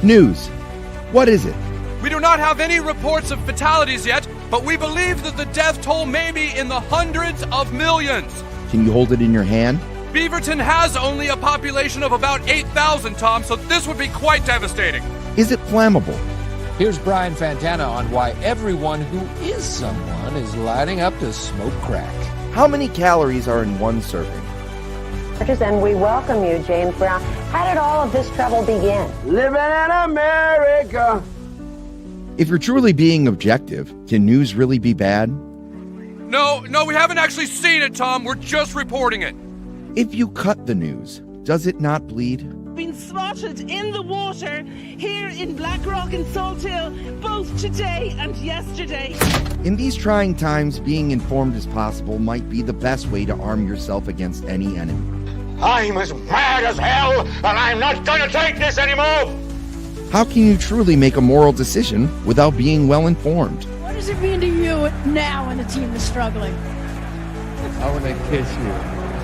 News. What is it? We do not have any reports of fatalities yet, but we believe that the death toll may be in the hundreds of millions. Can you hold it in your hand? Beaverton has only a population of about 8,000, Tom, so this would be quite devastating. Is it flammable? Here's Brian Fantana on why everyone who is someone is lining up to smoke crack. How many calories are in one serving? And we welcome you, James Brown. How did all of this trouble begin? Living in America. If you're truly being objective, can news really be bad? No, we haven't actually seen it, Tom. We're just reporting it. If you cut the news, does it not bleed? Been spotted in the water here in Blackrock and Salt Hill, both today and yesterday. In these trying times, being informed as possible might be the best way to arm yourself against any enemy. I'm as mad as hell, and I'm not gonna take this anymore! How can you truly make a moral decision without being well informed? What does it mean to you now when the team is struggling? I want to kiss you.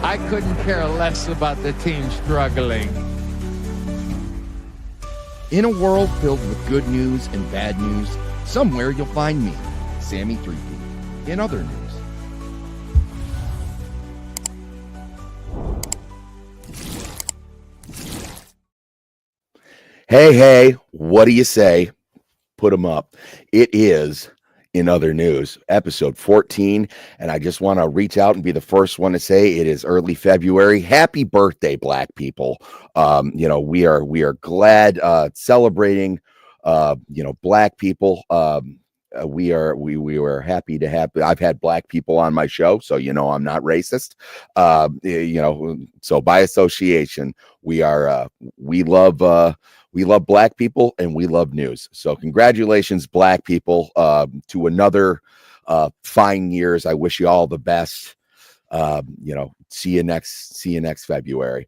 I couldn't care less about the team struggling. In a world filled with good news and bad news, somewhere you'll find me, Sammy 3P, in other news. Hey, what do you say? Put them up. It is In Other News, episode 14, and I just want to reach out and be the first one to say it is early February. Happy birthday, Black people. We are glad celebrating Black people. We were happy to have. I've had Black people on my show, so I'm not racist. So by association, we love Black people and we love news. So congratulations, Black people, to another fine years. I wish you all the best. See you next February.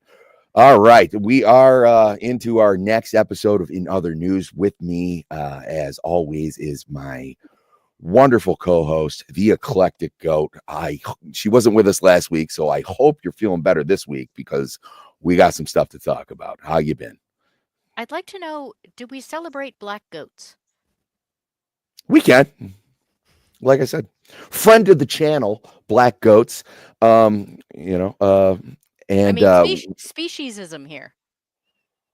All right, we are into our next episode of In Other News. With me, as always, is my wonderful co-host, the Eclectic Goat. She wasn't with us last week, so I hope you're feeling better this week because we got some stuff to talk about. How you been? I'd like to know, do we celebrate black goats? We can. Like I said, friend of the channel, Black Goats. Speciesism here.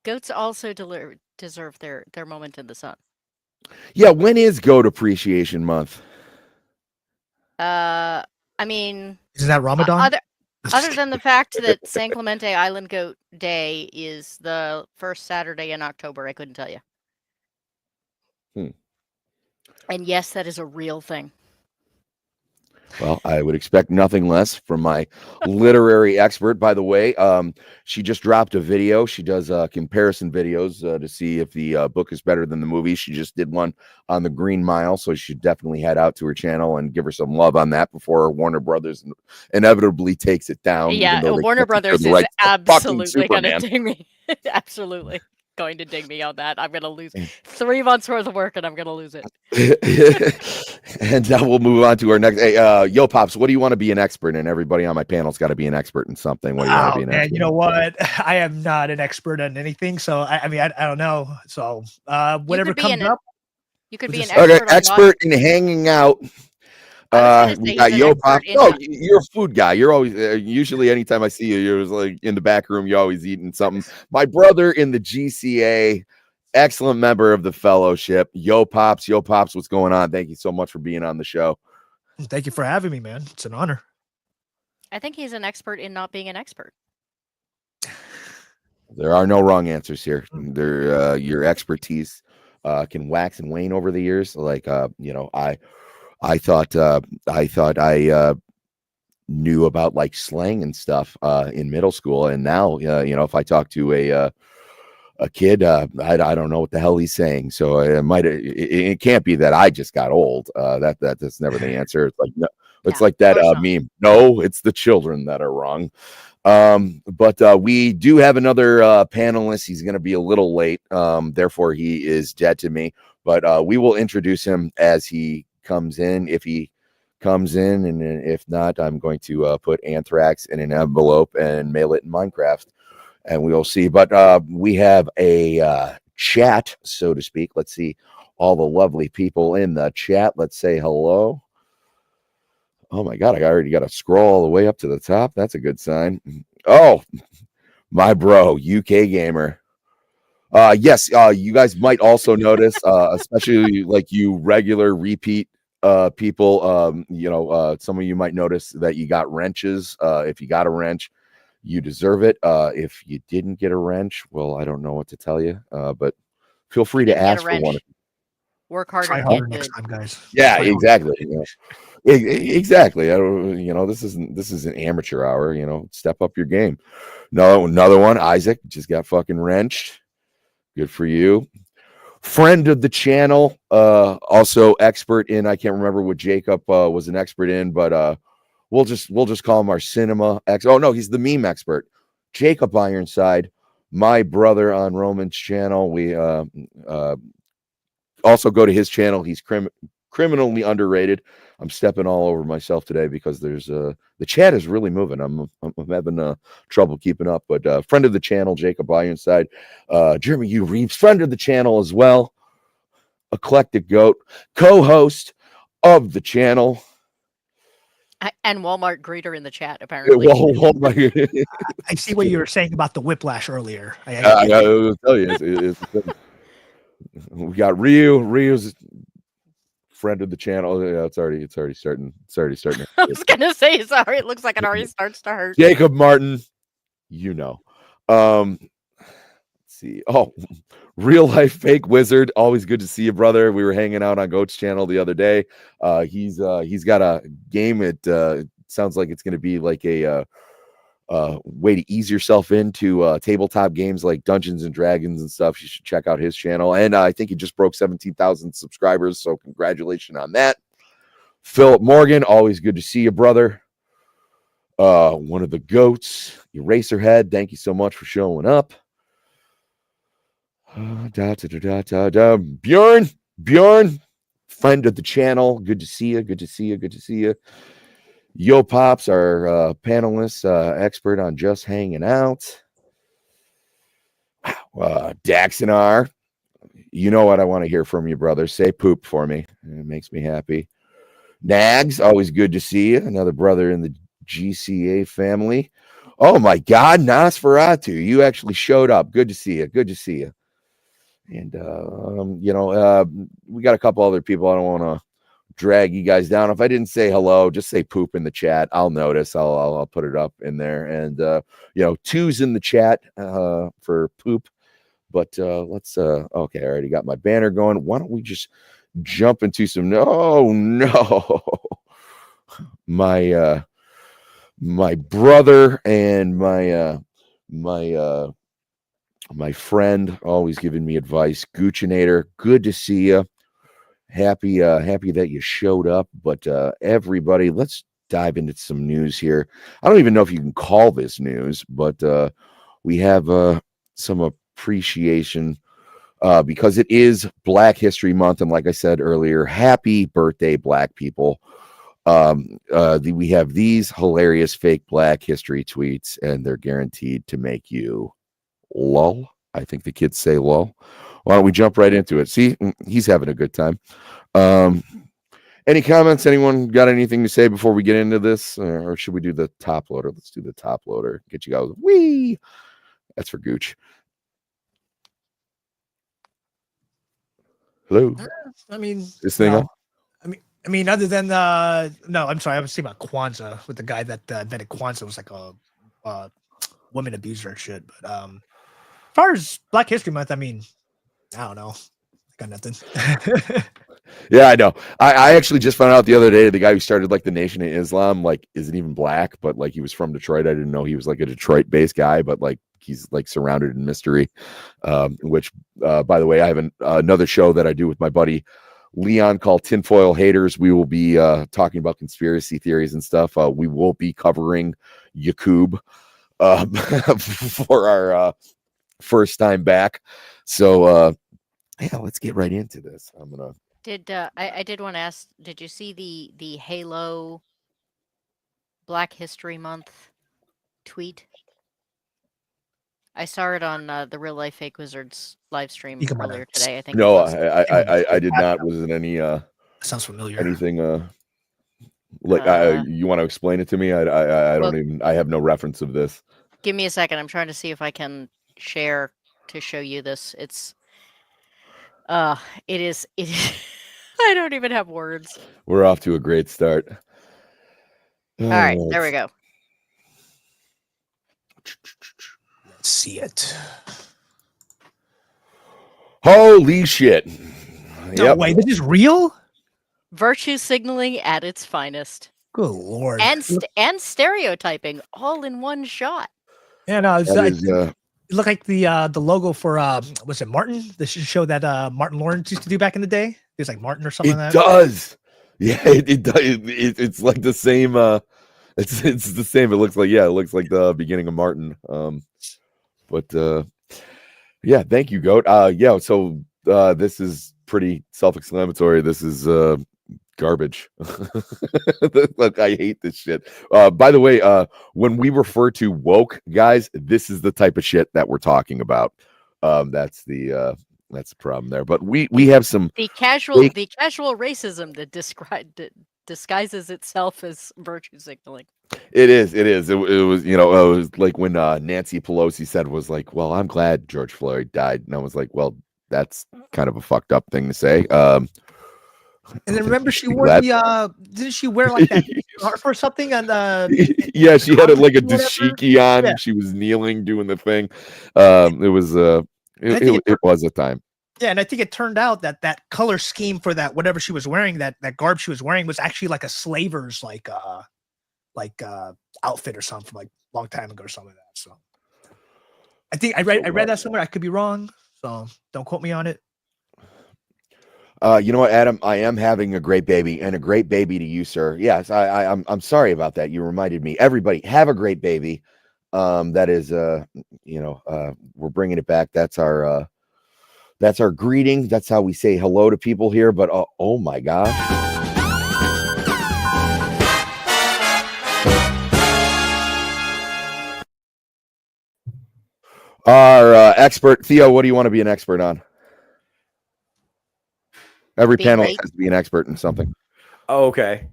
Goats also deserve their moment in the sun. Yeah, when is Goat Appreciation Month? Isn't that Ramadan? Other than the fact that San Clemente Island Goat Day is the first Saturday in October, I couldn't tell you. And yes, that is a real thing. Well, I would expect nothing less from my literary expert. By the way, she just dropped a video. She does comparison videos to see if the book is better than the movie. She just did one on the Green Mile, so you should definitely head out to her channel and give her some love on that before Warner Brothers inevitably takes it down. Yeah, Warner Brothers is absolutely going to dig me. Absolutely going to dig me on that. I'm going to lose 3 months worth of work and I'm going to lose it. And now we'll move on to our next. Hey, YOPOPS, what do you want to be an expert in? Everybody on my panel's got to be an expert in something. What do you want to be an expert in? You know what? I am not an expert on anything, so I don't know. So whatever comes up. You could be an expert in hanging out. We got YOPOPS. Oh, you're a food guy. You're always usually anytime I see you, you're like in the back room. You're always eating something. My brother in the GCA, excellent member of the fellowship. YOPOPS, what's going on? Thank you so much for being on the show. Thank you for having me, man. It's an honor. I think he's an expert in not being an expert. There are no wrong answers here. Your expertise can wax and wane over the years. Like I thought I knew about like slang and stuff in middle school, and now if I talk to a kid, I don't know what the hell he's saying. So it can't be that I just got old. That's never the answer. It's like no, it's like that meme. No, it's the children that are wrong. But we do have another panelist. He's going to be a little late, therefore he is dead to me. But we will introduce him as he comes in, if he comes in, and if not, I'm going to put anthrax in an envelope and mail it in Minecraft, and we'll see. But we have a chat, so to speak. Let's see all the lovely people in the chat. Let's say hello. Oh my God, I already got to scroll all the way up to the top. That's a good sign. Oh, my bro, UK gamer. Yes, you guys might also notice, especially like you regular repeat people, some of you might notice that you got wrenches. If you got a wrench, you deserve it. If you didn't get a wrench, well, I don't know what to tell you, but feel free to ask for one. Work harder. Try harder next time, guys. Yeah, Try exactly. Exactly. I don't, this is an amateur hour. Step up your game. No, another one. Isaac just got fucking wrenched. Good for you. Friend of the channel, also expert in. I can't remember what Jacob was an expert in, but we'll just call him our cinema Oh no, he's the meme expert. Jacob Ironside, my brother on Roman's channel. We also go to his channel. He's criminally underrated. I'm stepping all over myself today because there's the chat is really moving. I'm having trouble keeping up. But friend of the channel, Jacob Ironside, Jeremy U. Reeves, friend of the channel as well. Eclectic Goat, co-host of the channel. And Walmart greeter in the chat, apparently. I see what you were saying about the whiplash earlier. I will tell you, we got Ryu's friend of the channel. Yeah, it's already starting. I was gonna say, sorry, it looks like it already starts to hurt. Jacob Martin, let's see. Oh, real life fake wizard. Always good to see you, brother. We were hanging out on Goat's channel the other day. He's got a game. It sounds like it's going to be like a way to ease yourself into tabletop games like Dungeons and Dragons and stuff. You should check out his channel. And I think he just broke 17,000 subscribers. So congratulations on that. Philip Morgan, always good to see you, brother. One of the goats, Eraserhead. Thank you so much for showing up. Bjorn, friend of the channel. Good to see you. YOPOPS, our panelist, expert on just hanging out. Daxonar, you know what I want to hear from you, brother. Say poop for me. It makes me happy. Nags, always good to see you. Another brother in the GCA family. Oh my God, Nosferatu, you actually showed up. Good to see you. And we got a couple other people. I don't want to drag you guys down. If I didn't say hello, just say poop in the chat. I'll notice. I'll put it up in there. And 2's in the chat for poop. But let's okay, I already got my banner going. Why don't we just jump into some no. My brother and my friend, always giving me advice. Gucciinator, good to see you. Happy that you showed up. But everybody, let's dive into some news here. I don't even know if you can call this news, but we have some appreciation because it is Black History Month, and like I said earlier, happy birthday, Black people. We have these hilarious fake Black history tweets, and they're guaranteed to make you lol. I think the kids say lol. Why don't we jump right into it? See, he's having a good time. Any comments? Anyone got anything to say before we get into this? Or should we do the top loader? Let's do the top loader. Get you guys. Wee. That's for Gooch. Hello. I mean, this thing no. up? I mean, other than no, I'm sorry. I was thinking about Kwanzaa with the guy that invented Kwanzaa was like a woman abuser and shit. But as far as Black History Month, I mean, I don't know. I got nothing. Yeah, I know. I actually just found out the other day the guy who started like the Nation of Islam like isn't even black, but like he was from Detroit. I didn't know he was like a Detroit-based guy, but like he's like surrounded in mystery. Which, by the way, I have another show that I do with my buddy Leon called Tinfoil Haters. We will be talking about conspiracy theories and stuff. We will be covering Yaqub for our first time back. So yeah, let's get right into this. I'm gonna. I did want to ask, did you see the Halo Black History Month tweet? I saw it on the Real Life Fake Wizards live stream You earlier today. I think. No, I did not. Was it any sounds familiar? Anything you want to explain it to me? I don't even. I have no reference of this. Give me a second. I'm trying to see if I can share to show you this. It is. I don't even have words. We're off to a great start. All right, there we go. Let's see it. Holy shit! No way, this is real? Virtue signaling at its finest. Good lord! And stereotyping all in one shot. Yeah, no, it looked like the logo for was it Martin? The show that Martin Lawrence used to do back in the day. It was like Martin or something. It does. Yeah, it does. It's like the same. It's the same. It looks like the beginning of Martin. Yeah, thank you, Goat. So this is pretty self-explanatory. This is garbage. Look, I hate this shit. By the way, when we refer to woke, guys, this is the type of shit that we're talking about. That's the problem there. But we have some the casual racism that disguises itself as virtue signaling. It is. It was, it was like when Nancy Pelosi said was like, well, I'm glad George Floyd died. And I was like, well, that's kind of a fucked up thing to say. And then remember she wore didn't she wear like that scarf or something? And yeah, she had like a dashiki on and she was kneeling doing the thing. It was it was a time. Yeah, and I think it turned out that color scheme for that whatever she was wearing, that garb she was wearing was actually like a slaver's outfit or something from like a long time ago or something like that. So I think I read that somewhere. I could be wrong, so don't quote me on it. You know what, Adam? I am having a great baby, and a great baby to you, sir. Yes, I'm sorry about that. You reminded me. Everybody, have a great baby. That is, we're bringing it back. That's our greeting. That's how we say hello to people here. But oh my God. Our expert, Theo, what do you want to be an expert on? Every panelist has to be an expert in something. Oh, okay.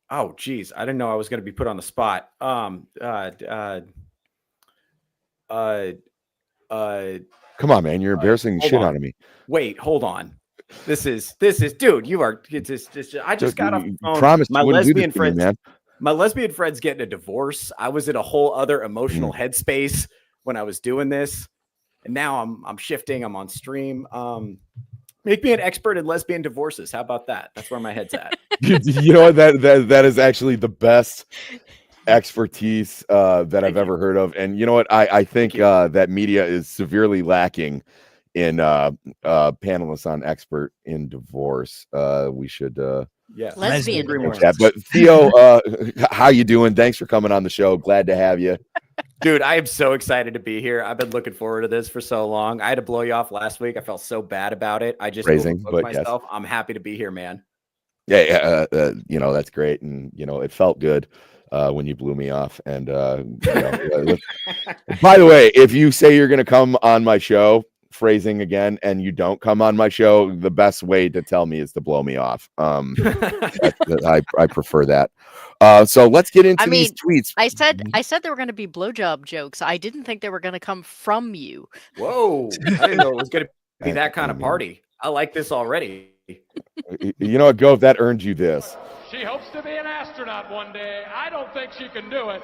Oh, geez. I didn't know I was going to be put on the spot. Come on, man. You're embarrassing shit out of me. Wait, hold on. This is, dude, you are, I just got off the phone. Promise my lesbian friends, man. My lesbian friend's getting a divorce. I was in a whole other emotional headspace when I was doing this. And now I'm shifting. I'm on stream. Make me an expert in lesbian divorces. How about that? That's where my head's at. You know what? That is actually the best expertise that I've ever heard of. And you know what? I think that media is severely lacking in panelists on expert in divorce. We should lesbian divorce. But Theo, how you doing? Thanks for coming on the show. Glad to have you. Dude, I am so excited to be here. I've been looking forward to this for so long. I had to blow you off last week. I felt so bad about it. I just overbooked myself. Yes. I'm happy to be here, man. Yeah, that's great. And, it felt good when you blew me off. And, by the way, if you say you're going to come on my show, phrasing again, and you don't come on my show, the best way to tell me is to blow me off. I prefer that. So let's get into these tweets. I said there were going to be blowjob jokes. I didn't think they were going to come from you. Whoa! I didn't know it was going to be that kind of party. I like this already. You know what, Go? That earned you this. She hopes to be an astronaut one day. I don't think she can do it.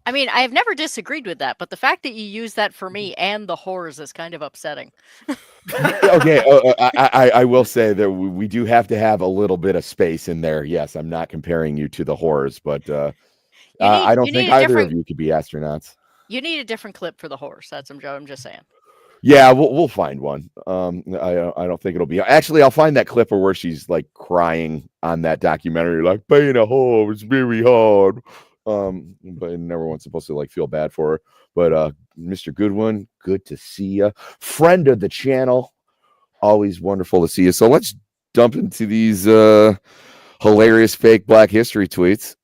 I mean, I have never disagreed with that, but the fact that you use that for me and the whores is kind of upsetting. Okay, I will say that we do have to have a little bit of space in there. Yes, I'm not comparing you to the whores, but I don't think either of you could be astronauts. You need a different clip for the whores. That's I'm just saying. Yeah, we'll find one. I don't think it'll be. Actually, I'll find that clip where she's like crying on that documentary, like being a whore is very hard. But everyone's supposed to like feel bad for her. But Mr. Goodwin, good to see you. Friend of the channel, always wonderful to see you. So let's dump into these hilarious fake Black History tweets.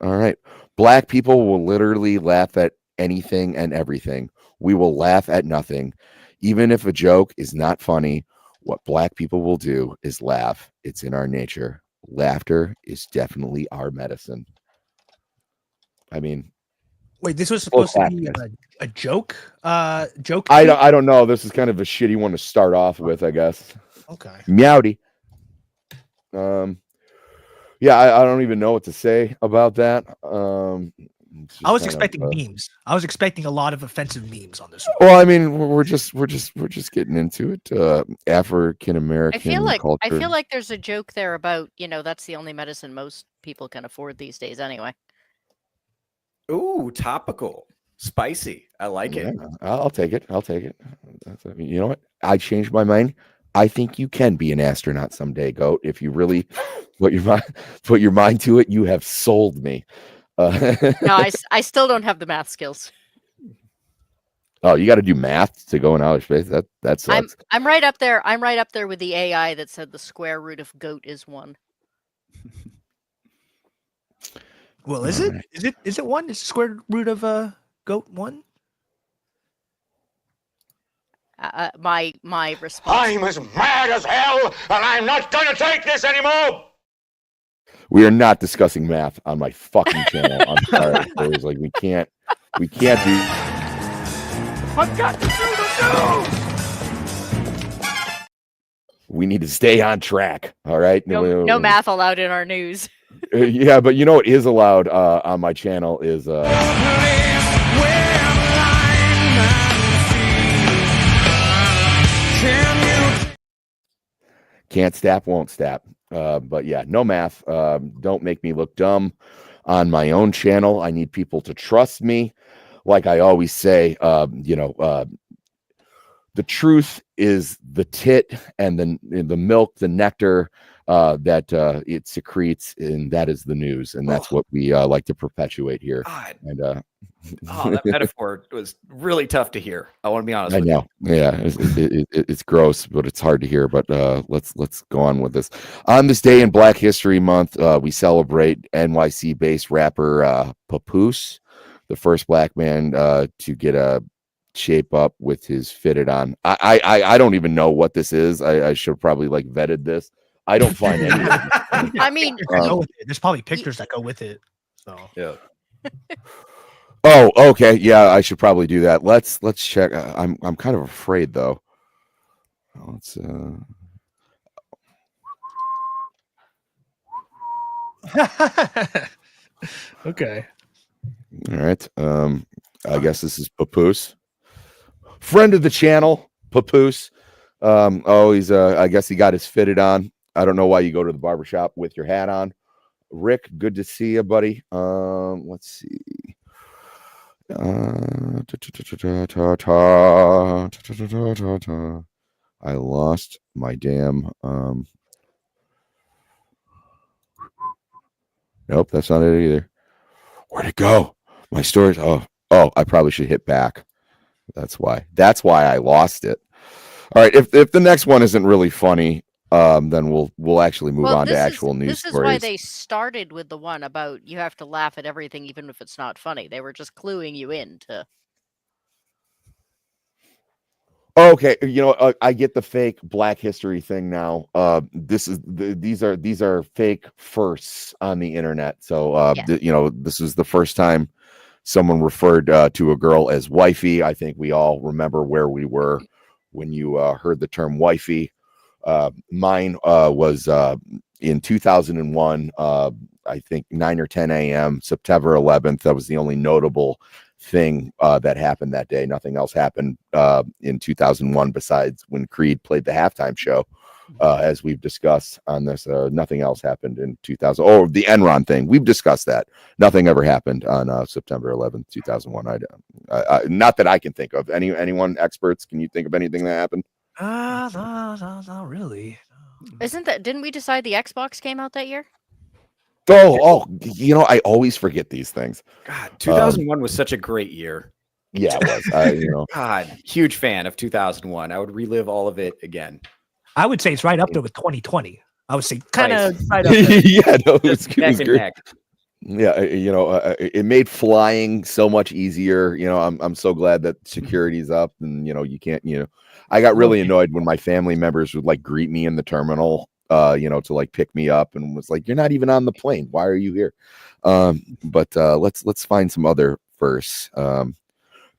All right. Black people will literally laugh at anything and everything. We will laugh at nothing. Even if a joke is not funny, what black people will do is laugh. It's in our nature. Laughter is definitely our medicine. I mean, wait, this was supposed to be a joke? Joke? I don't know. This is kind of a shitty one to start off with, I guess. Okay. Meowdy. Yeah, I don't even know what to say about that. I was expecting memes. I was expecting a lot of offensive memes on this one. Well, I mean, we're just getting into it. African American culture. I feel like there's a joke there about, that's the only medicine most people can afford these days anyway. Ooh, topical. Spicy. I like it. I'll take it. You know what? I changed my mind. I think you can be an astronaut someday, Goat. If you really put your mind to it, you have sold me. No, I still don't have the math skills. Oh, you got to do math to go in outer space. That sucks. I'm right up there. I'm right up there with the AI that said the square root of goat is 1. Well, is it? Is it 1? Is the square root of goat 1? My response. I'm as mad as hell, and I'm not gonna take this anymore. We are not discussing math on my fucking channel. I'm sorry. It's like we can't do. I've got to do the news. We need to stay on track. All right. No math allowed in our news. Yeah, but you know what is allowed on my channel is can't stap, won't stap. But yeah, no math. Don't make me look dumb on my own channel. I need people to trust me. Like I always say, the truth is the tit and the milk, the nectar that it secretes, and that is the news, and that's what we like to perpetuate here. God. And that metaphor was really tough to hear. I want to be honest. I know. Yeah, it's gross, but it's hard to hear. But let's go on with this. On this day in Black History Month, we celebrate NYC-based rapper Papoose, the first black man to get a shape up with his fitted on. I don't even know what this is. I should probably vetted this. I don't find any. I mean, there's probably pictures that go with it. So yeah. Oh, okay. Yeah, I should probably do that. Let's check. I'm kind of afraid though. Let's okay. All right. I guess this is Papoose. Friend of the channel, Papoose. He's I guess he got his fitted on. I don't know why you go to the barbershop with your hat on. Rick, good to see you, buddy. Let's see. I lost my damn nope, that's not it either. Where'd it go? My stories. Oh, I probably should hit back. That's why I lost it. All right, if the next one isn't really funny, then we'll actually move on to actual news stories. This is why they started with the one about you have to laugh at everything even if it's not funny. They were just cluing you in to. Okay, I get the fake Black History thing now. These are fake firsts on the internet. So this is the first time someone referred to a girl as wifey. I think we all remember where we were when you heard the term wifey. Mine was in 2001, I think 9 or 10 a.m., September 11th. That was the only notable thing that happened that day. Nothing else happened in 2001 besides when Creed played the halftime show, as we've discussed on this. Nothing else happened in 2000. Oh, the Enron thing. We've discussed that. Nothing ever happened on September 11th, 2001. Not that I can think of. Anyone, experts, can you think of anything that happened? No, not really. Didn't we decide the Xbox came out that year? Oh, I always forget these things. God, 2001 was such a great year. Yeah, it was. God, huge fan of 2001. I would relive all of it again. I would say it's right up there with 2020. I would say kind of Right. right up there. Yeah, no, it was Neck and great. neck. Yeah, it made flying so much easier. I'm so glad that security's up, and you can't. I got really annoyed when my family members would like greet me in the terminal, to like pick me up, and was like, "You're not even on the plane. Why are you here?" But let's find some other first.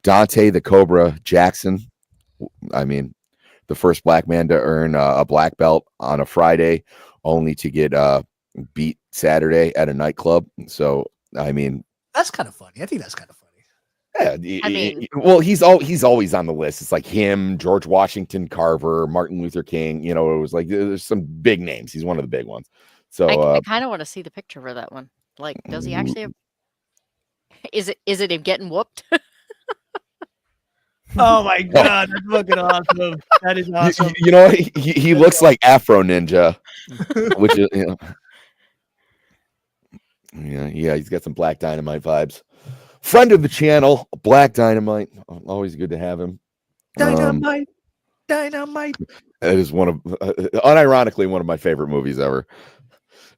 Dante the Cobra Jackson. I mean, the first black man to earn a black belt on a Friday, only to get beat Saturday at a nightclub. So, I mean, that's kind of funny. I think that's kind of funny. Yeah, I mean, well, he's always on the list. It's like him, George Washington Carver, Martin Luther King. It was like there's some big names. He's one of the big ones. So I kind of want to see the picture for that one. Like, does he actually have? Is it him getting whooped? Oh my god, that's fucking awesome. That is awesome. He looks like Afro Ninja, which is yeah, he's got some Black Dynamite vibes. Friend of the channel, Black Dynamite. Always good to have him. Dynamite. That is unironically one of my favorite movies ever.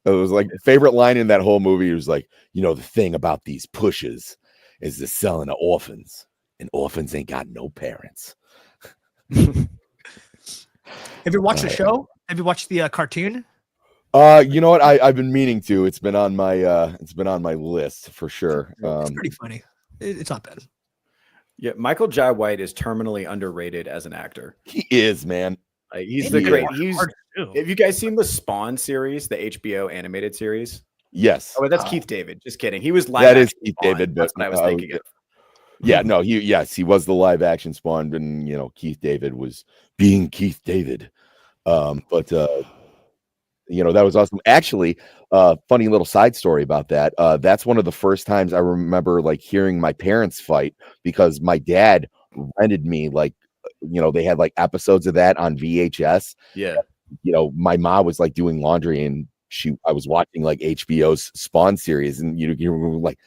It was like favorite line in that whole movie was like, the thing about these pushes is the selling of orphans, and orphans ain't got no parents. Have you watched the show? Have you watched the cartoon? You know what? I've been meaning to. It's been on my list for sure. It's pretty funny. It's not bad. Yeah, Michael Jai White is terminally underrated as an actor. He is, man. He's the great. Have you guys seen the Spawn series, the HBO animated series? Yes. Oh, that's Keith David. Just kidding. He was live. That is Keith David. That's what I was thinking of. Yeah, no, he was the live action Spawn, and Keith David was being Keith David. But that was awesome. Actually, funny little side story about that. That's one of the first times I remember like hearing my parents fight, because my dad rented me they had like episodes of that on VHS. Yeah. My mom was like doing laundry, and I was watching like HBO's Spawn series, and you were like,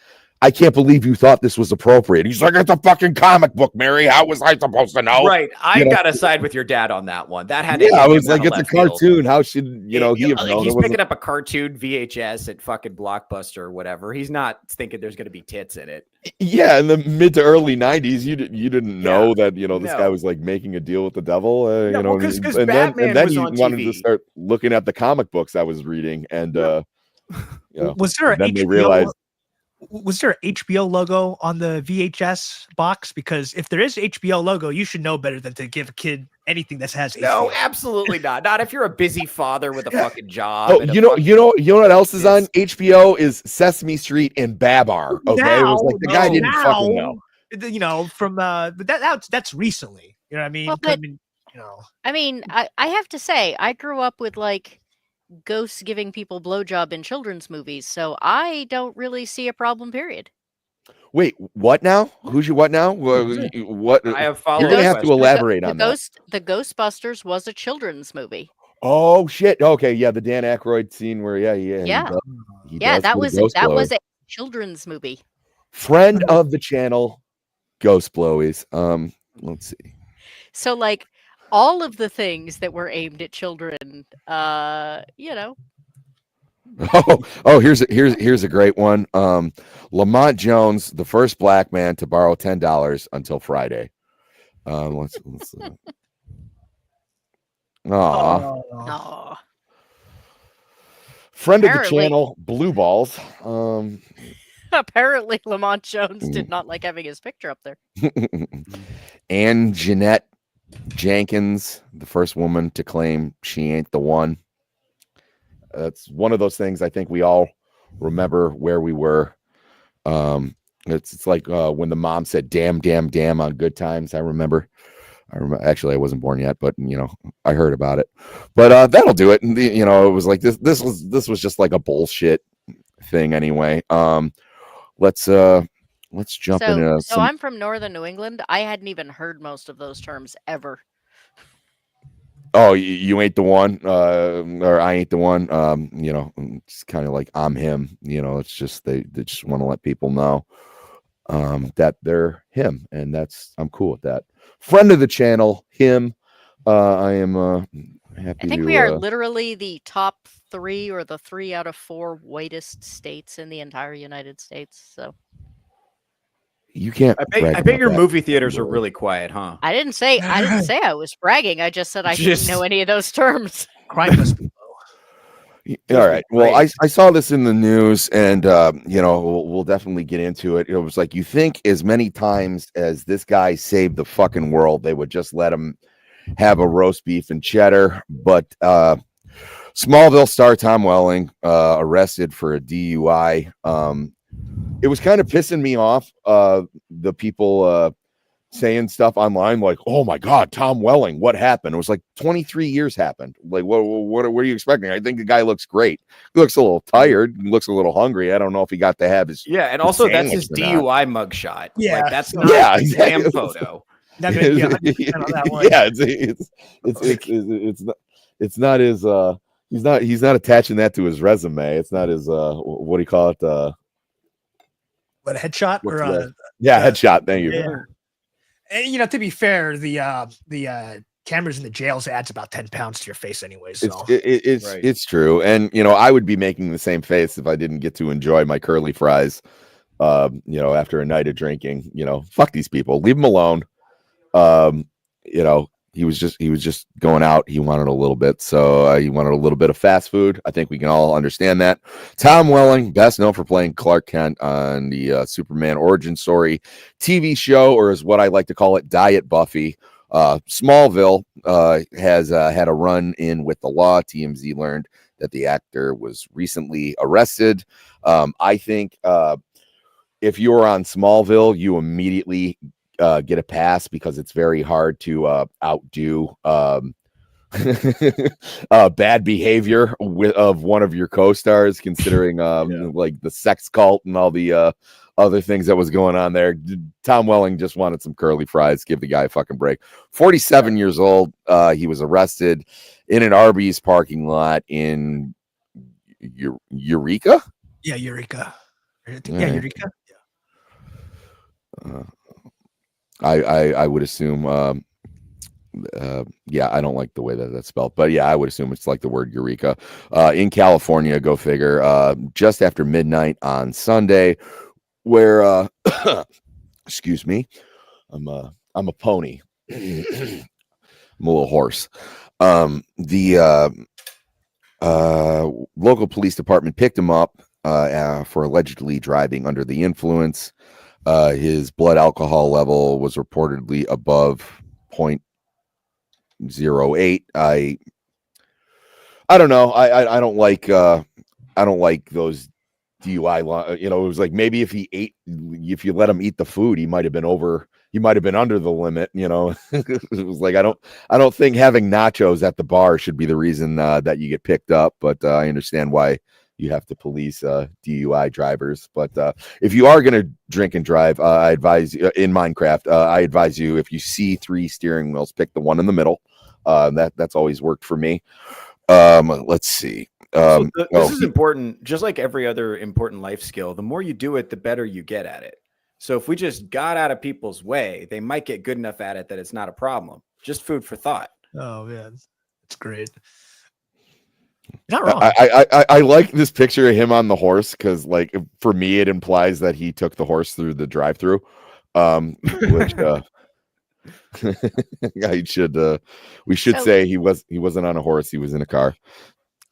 I can't believe you thought this was appropriate. He's like, it's a fucking comic book, Mary. How was I supposed to know? Right. I got to side with your dad on that one. That had to I was like, it's a cartoon. How should he have known? He's picking up a cartoon VHS at fucking Blockbuster or whatever. He's not thinking there's going to be tits in it. Yeah, in the mid to early 90s, you didn't know that this guy was like making a deal with the devil. Because and Batman then was he on wanted TV. to start looking at the comic books I was reading, and was there an then they HBO? realized. Was there an HBO logo on the VHS box? Because if there is HBO logo, you should know better than to give a kid anything that has HBO. No, absolutely not. Not if you're a busy father with a fucking job. Oh, you know what else is on HBO is Sesame Street and Babar. Okay, it was like the guy didn't fucking know. But that's recently. You know what I mean? Well, I have to say, I grew up with like ghosts giving people blowjob in children's movies, so I don't really see a problem. Period. Wait, what now? Who's your what now? What? I have followed. You're gonna have to elaborate on that. The Ghostbusters was a children's movie. Oh shit! Okay, yeah, the Dan Aykroyd scene where that was a children's movie. Friend of the channel, Ghost Blowies. Let's see. So like all of the things that were aimed at children, Oh, here's a great one. Lamont Jones, the first black man to borrow $10 until Friday. Let's Aw. Friend of the channel, Blue Balls. Apparently Lamont Jones did not like having his picture up there. And Jeanette Jenkins, the first woman to claim she ain't the one. It's one of those things I think we all remember where we were. It's like when the mom said damn on Good Times. I remember actually I wasn't born yet, but I heard about it. But that'll do it. And it was like this was just like a bullshit thing anyway. Let's jump into So I'm from northern New England. I hadn't even heard most of those terms ever. Oh, you ain't the one, or I ain't the one. It's kind of like I'm him. It's just they just want to let people know that they're him, and I'm cool with that. Friend of the channel, him. I am I think we are literally the top 3 or the 3 out of 4 whitest states in the entire United States. So you can't. I bet your movie theaters are really quiet, huh? I didn't say I was bragging. I just said I didn't know any of those terms. Crime must be low. All right. Well, I saw this in the news, and we'll definitely get into it. It was like, you think as many times as this guy saved the fucking world, they would just let him have a roast beef and cheddar. But Smallville star Tom Welling arrested for a DUI. It was kind of pissing me off. The people saying stuff online like, "Oh my God, Tom Welling, what happened?" It was like 23 years happened. Like, what are you expecting? I think the guy looks great. He looks a little tired. He looks a little hungry. I don't know if he got to have his and also that's his DUI mugshot. Yeah, like, that's not his damn photo. It's not his. He's not attaching that to his resume. It's not his. What do you call it? What, a headshot or headshot. Thank you. Yeah. And, to be fair, the cameras in the jails adds about 10 pounds to your face anyway. So it's true. And, I would be making the same face if I didn't get to enjoy my curly fries, after a night of drinking. Fuck these people. Leave them alone. He was just going out. He wanted a little bit. So he wanted a little bit of fast food. I think we can all understand that. Tom Welling, best known for playing Clark Kent on the Superman origin story TV show, or as what I like to call it, Diet Buffy. Smallville has had a run in with the law. TMZ learned that the actor was recently arrested. I think if you're on Smallville, you immediately get a pass because it's very hard to outdo bad behavior of one of your co-stars, considering like the sex cult and all the other things that was going on there. Tom Welling just wanted some curly fries. Give the guy a fucking break. 47 years old. He was arrested in an Arby's parking lot in Eureka. Yeah, Eureka. Yeah, Eureka. I would assume, I don't like the way that that's spelled, but I would assume it's like the word Eureka. In California, go figure, just after midnight on Sunday, where, excuse me, I'm a pony. I'm a little hoarse. The local police department picked him up for allegedly driving under the influence. His blood alcohol level was reportedly above 0.08. I don't know. I don't like those DUI law. It was like, maybe if you let him eat the food, he might have been under the limit. It was like, I don't think having nachos at the bar should be the reason that you get picked up, but I understand why you have to police DUI drivers. But if you are going to drink and drive, I advise you, in Minecraft, I advise you, if you see 3 steering wheels, pick the one in the middle. That's always worked for me. Let's see. This is important. Just like every other important life skill, the more you do it, the better you get at it. So if we just got out of people's way, they might get good enough at it that it's not a problem. Just food for thought. Oh man, it's great. Not wrong. I like this picture of him on the horse because, like, for me, it implies that he took the horse through the drive-through. Which we should say he wasn't on a horse; he was in a car.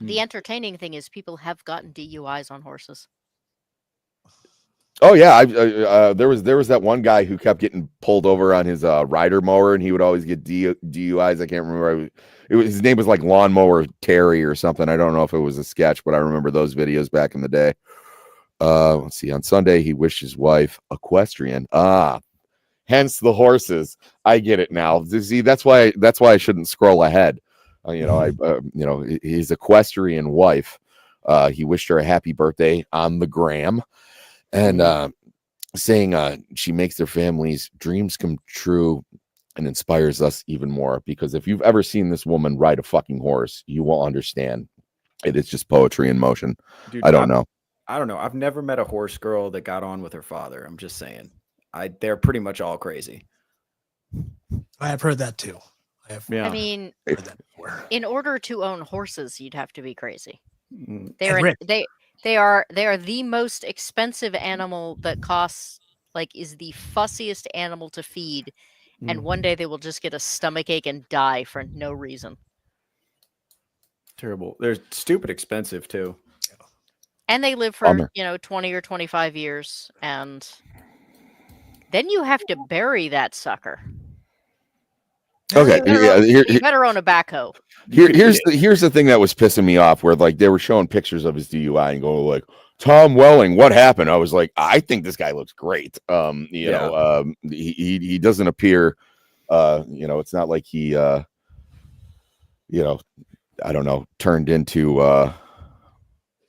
The entertaining thing is people have gotten DUIs on horses. Oh yeah, there was that one guy who kept getting pulled over on his rider mower, and he would always get DUIs. I can't remember. His name was like Lawnmower Terry or something. I don't know if it was a sketch, but I remember those videos back in the day. Let's see. On Sunday, he wished his wife equestrian. Hence the horses. I get it now. See, that's why I shouldn't scroll ahead. His equestrian wife. He wished her a happy birthday on the gram. And saying she makes their family's dreams come true and inspires us even more. Because if you've ever seen this woman ride a fucking horse, you will understand. It is just poetry in motion. Dude, I don't know. I've never met a horse girl that got on with her father. I'm just saying. They're pretty much all crazy. I have heard that too. Yeah. I mean, in order to own horses, you'd have to be crazy. Mm. They are the most expensive animal that costs is the fussiest animal to feed, and one day they will just get a stomachache and die for no reason. Terrible. They're stupid expensive too. And they live for 20 or 25 years, and then you have to bury that sucker. Okay, You better own a backhoe. Here's the thing that was pissing me off, where they were showing pictures of his DUI and going like, Tom Welling, what happened? I was like, I think this guy looks great. He doesn't appear, it's not like he, I don't know, turned into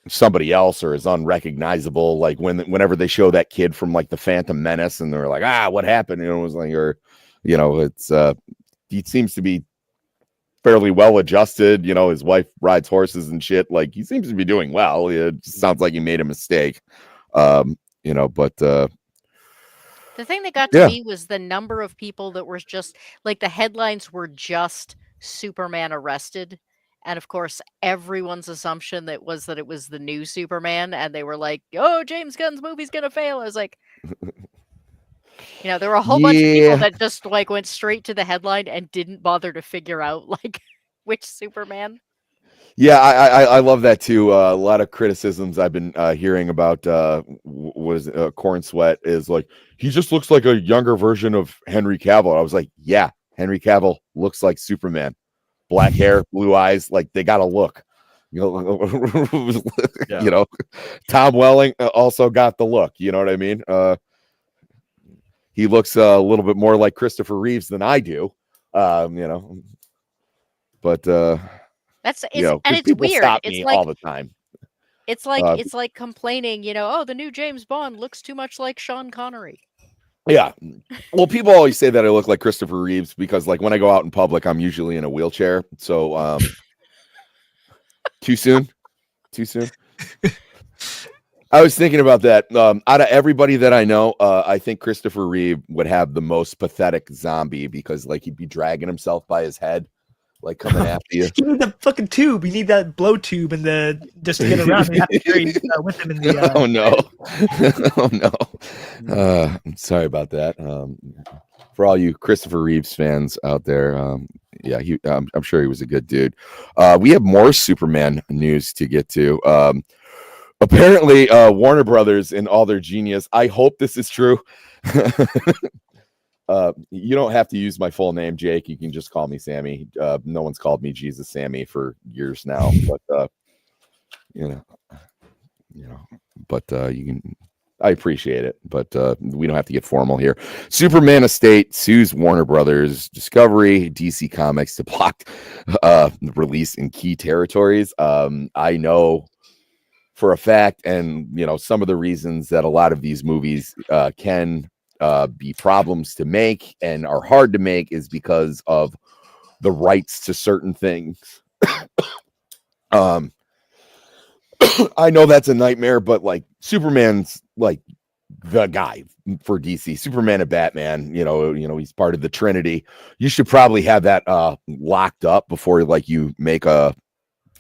somebody else or is unrecognizable. Like whenever they show that kid from the Phantom Menace and they're like, what happened? It was like, it's he seems to be fairly well adjusted. His wife rides horses and shit. He seems to be doing well. It just sounds like he made a mistake. But the thing that got to me was the number of people that were just the headlines were just Superman arrested. And of course, everyone's assumption that it was the new Superman. And they were like, oh, James Gunn's movie's going to fail. I was like, there were a whole bunch of people that just went straight to the headline and didn't bother to figure out which Superman. Yeah, I love that too. A lot of criticisms I've been hearing about Corn Sweat is he just looks like a younger version of Henry Cavill. I was like, yeah, Henry Cavill looks like Superman. Black hair, blue eyes, they got to look. Tom Welling also got the look. You know what I mean? He looks a little bit more like Christopher Reeves than I do. But it's weird. It's all the time. It's like complaining, the new James Bond looks too much like Sean Connery. Yeah. Well, people always say that I look like Christopher Reeves because when I go out in public, I'm usually in a wheelchair. So too soon. I was thinking about that. Out of everybody that I know, I think Christopher Reeve would have the most pathetic zombie because he'd be dragging himself by his head, coming after you. You need the fucking tube. You need that blow tube and just to get around. You have to carry with him in the. Oh no! Oh no! I'm sorry about that. For all you Christopher Reeves fans out there, I'm sure he was a good dude. We have more Superman news to get to. Apparently, Warner Brothers, in all their genius, I hope this is true. You don't have to use my full name, Jake. You can just call me Sammy. No one's called me Jesus Sammy for years now, but you can. I appreciate it, but we don't have to get formal here. Superman estate sues Warner Brothers Discovery, DC Comics to block the release in key territories. I know for a fact, and some of the reasons that a lot of these movies can be problems to make and are hard to make is because of the rights to certain things. I know that's a nightmare, but Superman's the guy for DC. Superman and Batman, he's part of the Trinity. You should probably have that locked up before you make a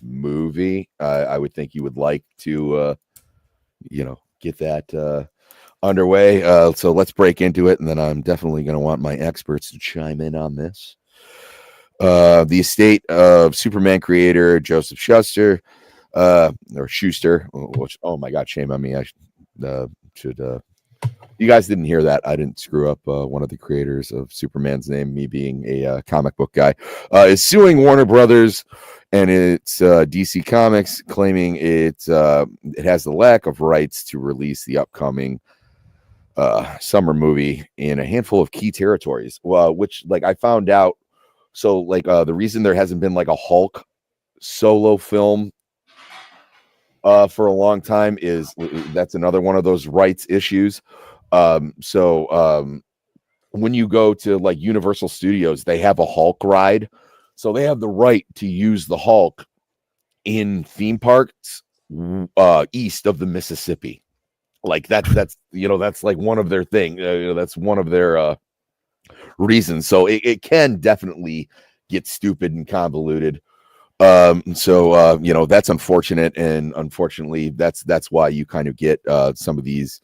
movie. I would think you would like to get that underway. So let's break into it, and then I'm definitely going to want my experts to chime in on this. The estate of Superman creator Joseph Shuster, or Schuster, which, oh my God, shame on me. I should you guys didn't hear that. I didn't screw up one of the creators of Superman's name, me being a comic book guy, is suing Warner Brothers and its DC Comics, claiming it has the lack of rights to release the upcoming summer movie in a handful of key territories. Which I found out. So the reason there hasn't been a Hulk solo film for a long time is that's another one of those rights issues. So when you go to Universal Studios, they have a Hulk ride, so they have the right to use the Hulk in theme parks east of the Mississippi. That's one of their thing. That's one of their reasons. So it can definitely get stupid and convoluted. So that's unfortunate, and unfortunately that's why you kind of get some of these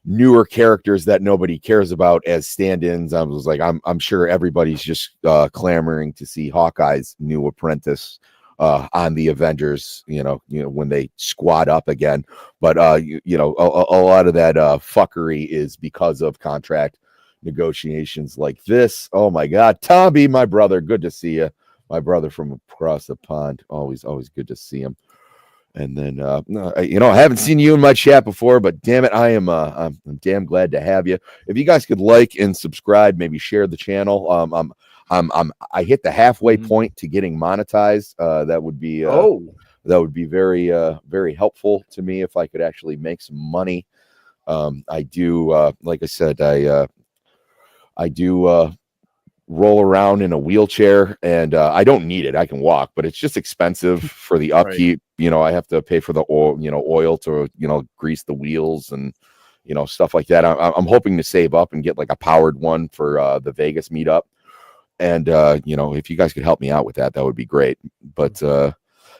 newer characters that nobody cares about as stand-ins. I was like, I'm sure everybody's just clamoring to see Hawkeye's new apprentice on the Avengers, when they squad up again. But a lot of that fuckery is because of contract negotiations like this. Oh my God, Tomby, my brother, good to see you. My brother from across the pond. Always good to see him. And then, I haven't seen you in my chat before, but damn it, I'm damn glad to have you. If you guys could like and subscribe, maybe share the channel. I hit the halfway point to getting monetized. That would be very, very helpful to me if I could actually make some money. I do, like I said, I do roll around in a wheelchair, and I don't need it. I can walk, but it's just expensive for the upkeep. Right. I have to pay for the oil to grease the wheels and stuff like that. I'm hoping to save up and get like a powered one for the Vegas meetup. And if you guys could help me out with that, that would be great. But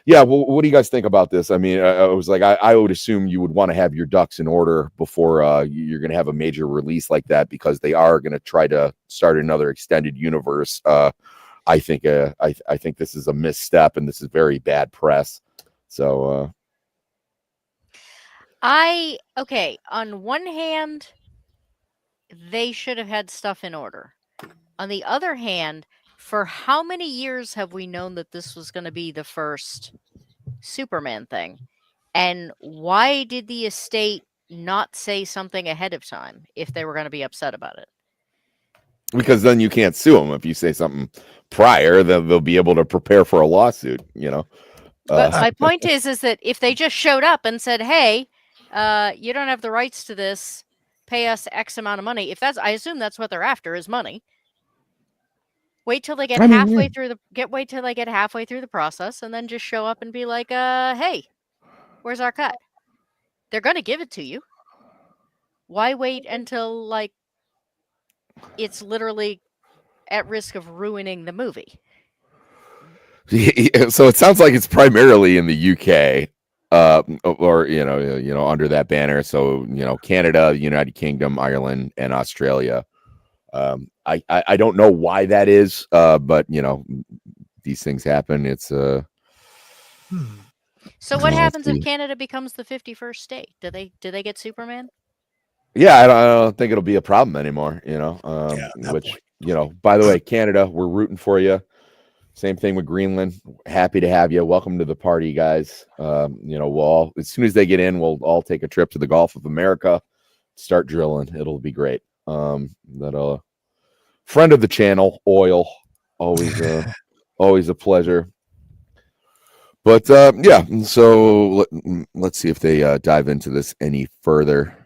yeah, well, what do you guys think about this? I mean, I was like, I would assume you would want to have your ducks in order before you're going to have a major release like that, because they are going to try to start another extended universe. I think this is a misstep, and this is very bad press. So, on one hand, they should have had stuff in order. On the other hand, for how many years have we known that this was going to be the first Superman thing? And why did the estate not say something ahead of time if they were going to be upset about it? Because then you can't sue them. If you say something prior, then they'll be able to prepare for a lawsuit, But my point is that if they just showed up and said, hey, you don't have the rights to this, pay us X amount of money. I assume that's what they're after, is money. Wait till they get halfway through the process, and then just show up and be like, hey, where's our cut? They're going to give it to you. Why wait until it's literally at risk of ruining the movie? So it sounds like it's primarily in the UK, or under that banner. So Canada, United Kingdom, Ireland, and Australia. I don't know why that is, but these things happen. It's So what happens if Canada becomes the 51st state? Do they get Superman? Yeah, I don't think it'll be a problem anymore. By the way, Canada, we're rooting for you. Same thing with Greenland. Happy to have you. Welcome to the party, guys. We'll all, as soon as they get in, we'll all take a trip to the Gulf of America, start drilling. It'll be great. Friend of the channel, Oil, always a pleasure. But yeah, so let's see if they dive into this any further.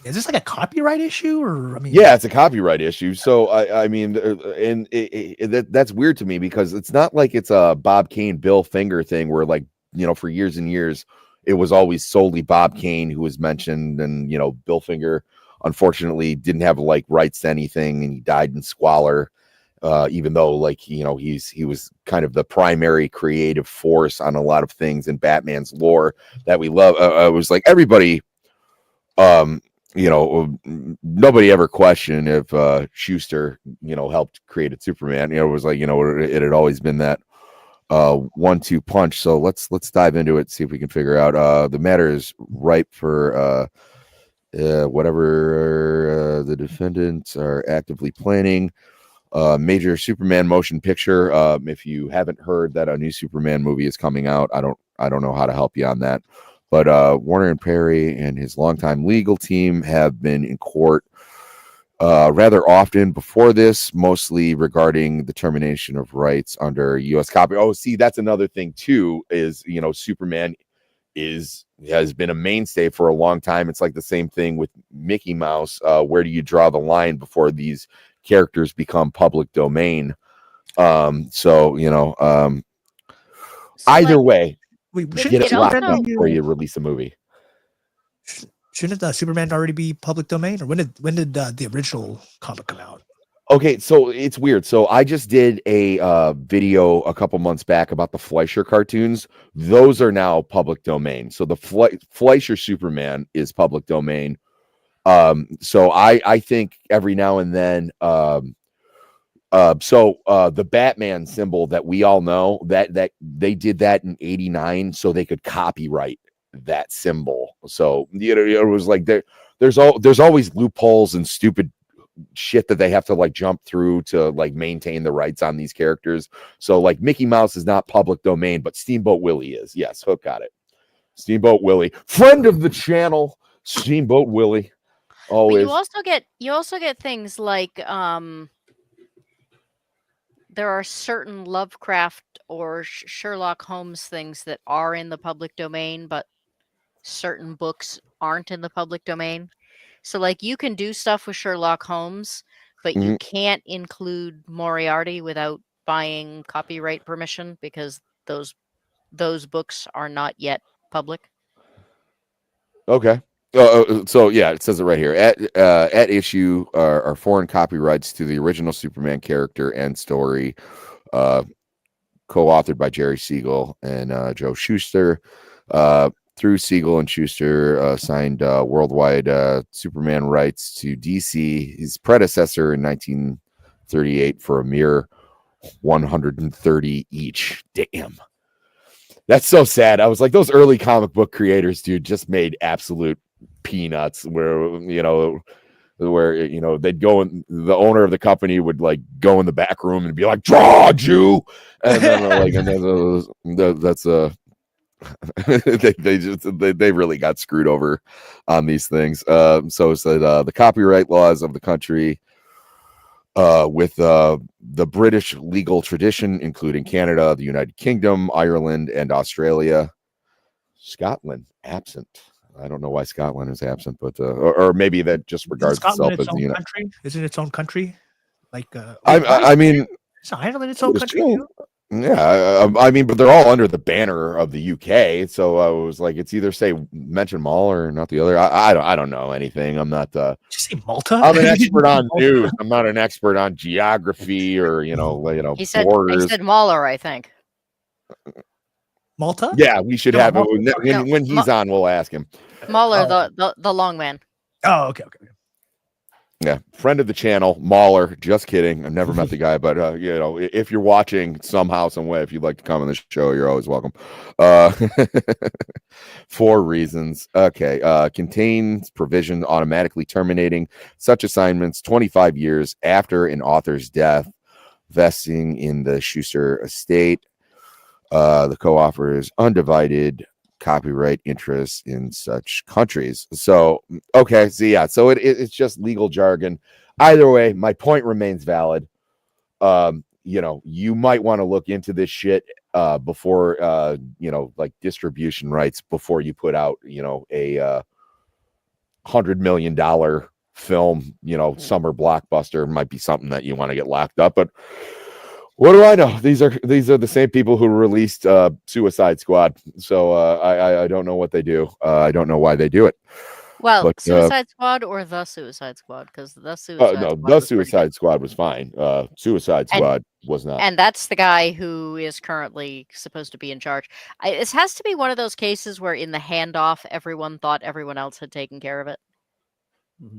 Is this like a copyright issue, or yeah, it's a copyright issue. So I mean, and that's weird to me, because it's not like it's a Bob Kane, Bill Finger thing where for years and years it was always solely Bob Kane who was mentioned, and Bill Finger unfortunately didn't have rights to anything, and he died in squalor. Even though he was kind of the primary creative force on a lot of things in Batman's lore that we love. I was like, everybody, nobody ever questioned if Schuster, helped create Superman. It was like, it had always been that 1-2 punch. So let's dive into it, see if we can figure out. The matter is ripe for whatever the defendants are actively planning. Major Superman motion picture. If you haven't heard that a new Superman movie is coming out, I don't know how to help you on that. But Warner and Perry and his longtime legal team have been in court rather often before this, mostly regarding the termination of rights under U.S. copy. Oh, see, that's another thing too. Is Superman has been a mainstay for a long time. It's like the same thing with Mickey Mouse. Where do you draw the line before these characters become public domain? Either way, get it locked up before you release a movie. Shouldn't Superman already be public domain, or when did the original comic come out? Okay, so it's weird. So I just did a video a couple months back about the Fleischer cartoons. Those are now public domain. So the Fleischer Superman is public domain. So I think every now and then, the Batman symbol that we all know that they did that in '89 so they could copyright that symbol. So it was like there's always loopholes and stupid shit that they have to like jump through to like maintain the rights on these characters. So like Mickey Mouse is not public domain, but Steamboat Willie is. Yes, Hook got it. Steamboat Willie, friend of the channel, Steamboat Willie. Always. But you also get things like there are certain Lovecraft or Sherlock Holmes things that are in the public domain, but certain books aren't in the public domain. So like you can do stuff with Sherlock Holmes, but you can't include Moriarty without buying copyright permission because those books are not yet public. Okay. So yeah, it says it right here. At issue are foreign copyrights to the original Superman character and story, co-authored by Jerry Siegel and Joe Shuster. Through Siegel and Schuster signed worldwide Superman rights to DC, his predecessor in 1938 for a mere $130 each. Damn. That's so sad. I was like, those early comic book creators, dude, just made absolute peanuts where they'd go and the owner of the company would like go in the back room and be like, draw Jew. And then that's they really got screwed over on these things. So it said the copyright laws of the country with the British legal tradition, including Canada, the United Kingdom, Ireland, and Australia. Scotland absent. I don't know why Scotland is absent, but or maybe that just regards itself as the country. Is it its own country? Like I mean, is Ireland its own country too? Yeah, I mean, but they're all under the banner of the UK. So I was like, it's either mention Mall or not the other. I don't know anything. I'm not. Did you say Malta? I'm an expert on news. I'm not an expert on geography or He said borders. Mahler, I think. Malta? Yeah, we should have it when he's on. We'll ask him. Mahler, the long man. Oh, okay. Yeah, friend of the channel, Mahler. Just kidding. I've never met the guy, but if you're watching somehow, some way, if you'd like to come on the show, you're always welcome. 4 reasons. Okay, contains provision automatically terminating such assignments 25 years after an author's death, vesting in the Schuster estate. The co-author's undivided copyright interests in such countries. So okay, so yeah, so it's just legal jargon. Either way, my point remains valid. You might want to look into this shit before like distribution rights before you put out a $100 million film, summer blockbuster. Might be something that you want to get locked up, but what do I know? These are the same people who released Suicide Squad. So I don't know what they do. I don't know why they do it. Well, but, Suicide Squad or the Suicide Squad? Because the Suicide Squad was fine. Suicide Squad was not. And that's the guy who is currently supposed to be in charge. This has to be one of those cases where in the handoff, everyone thought everyone else had taken care of it. Mm-hmm.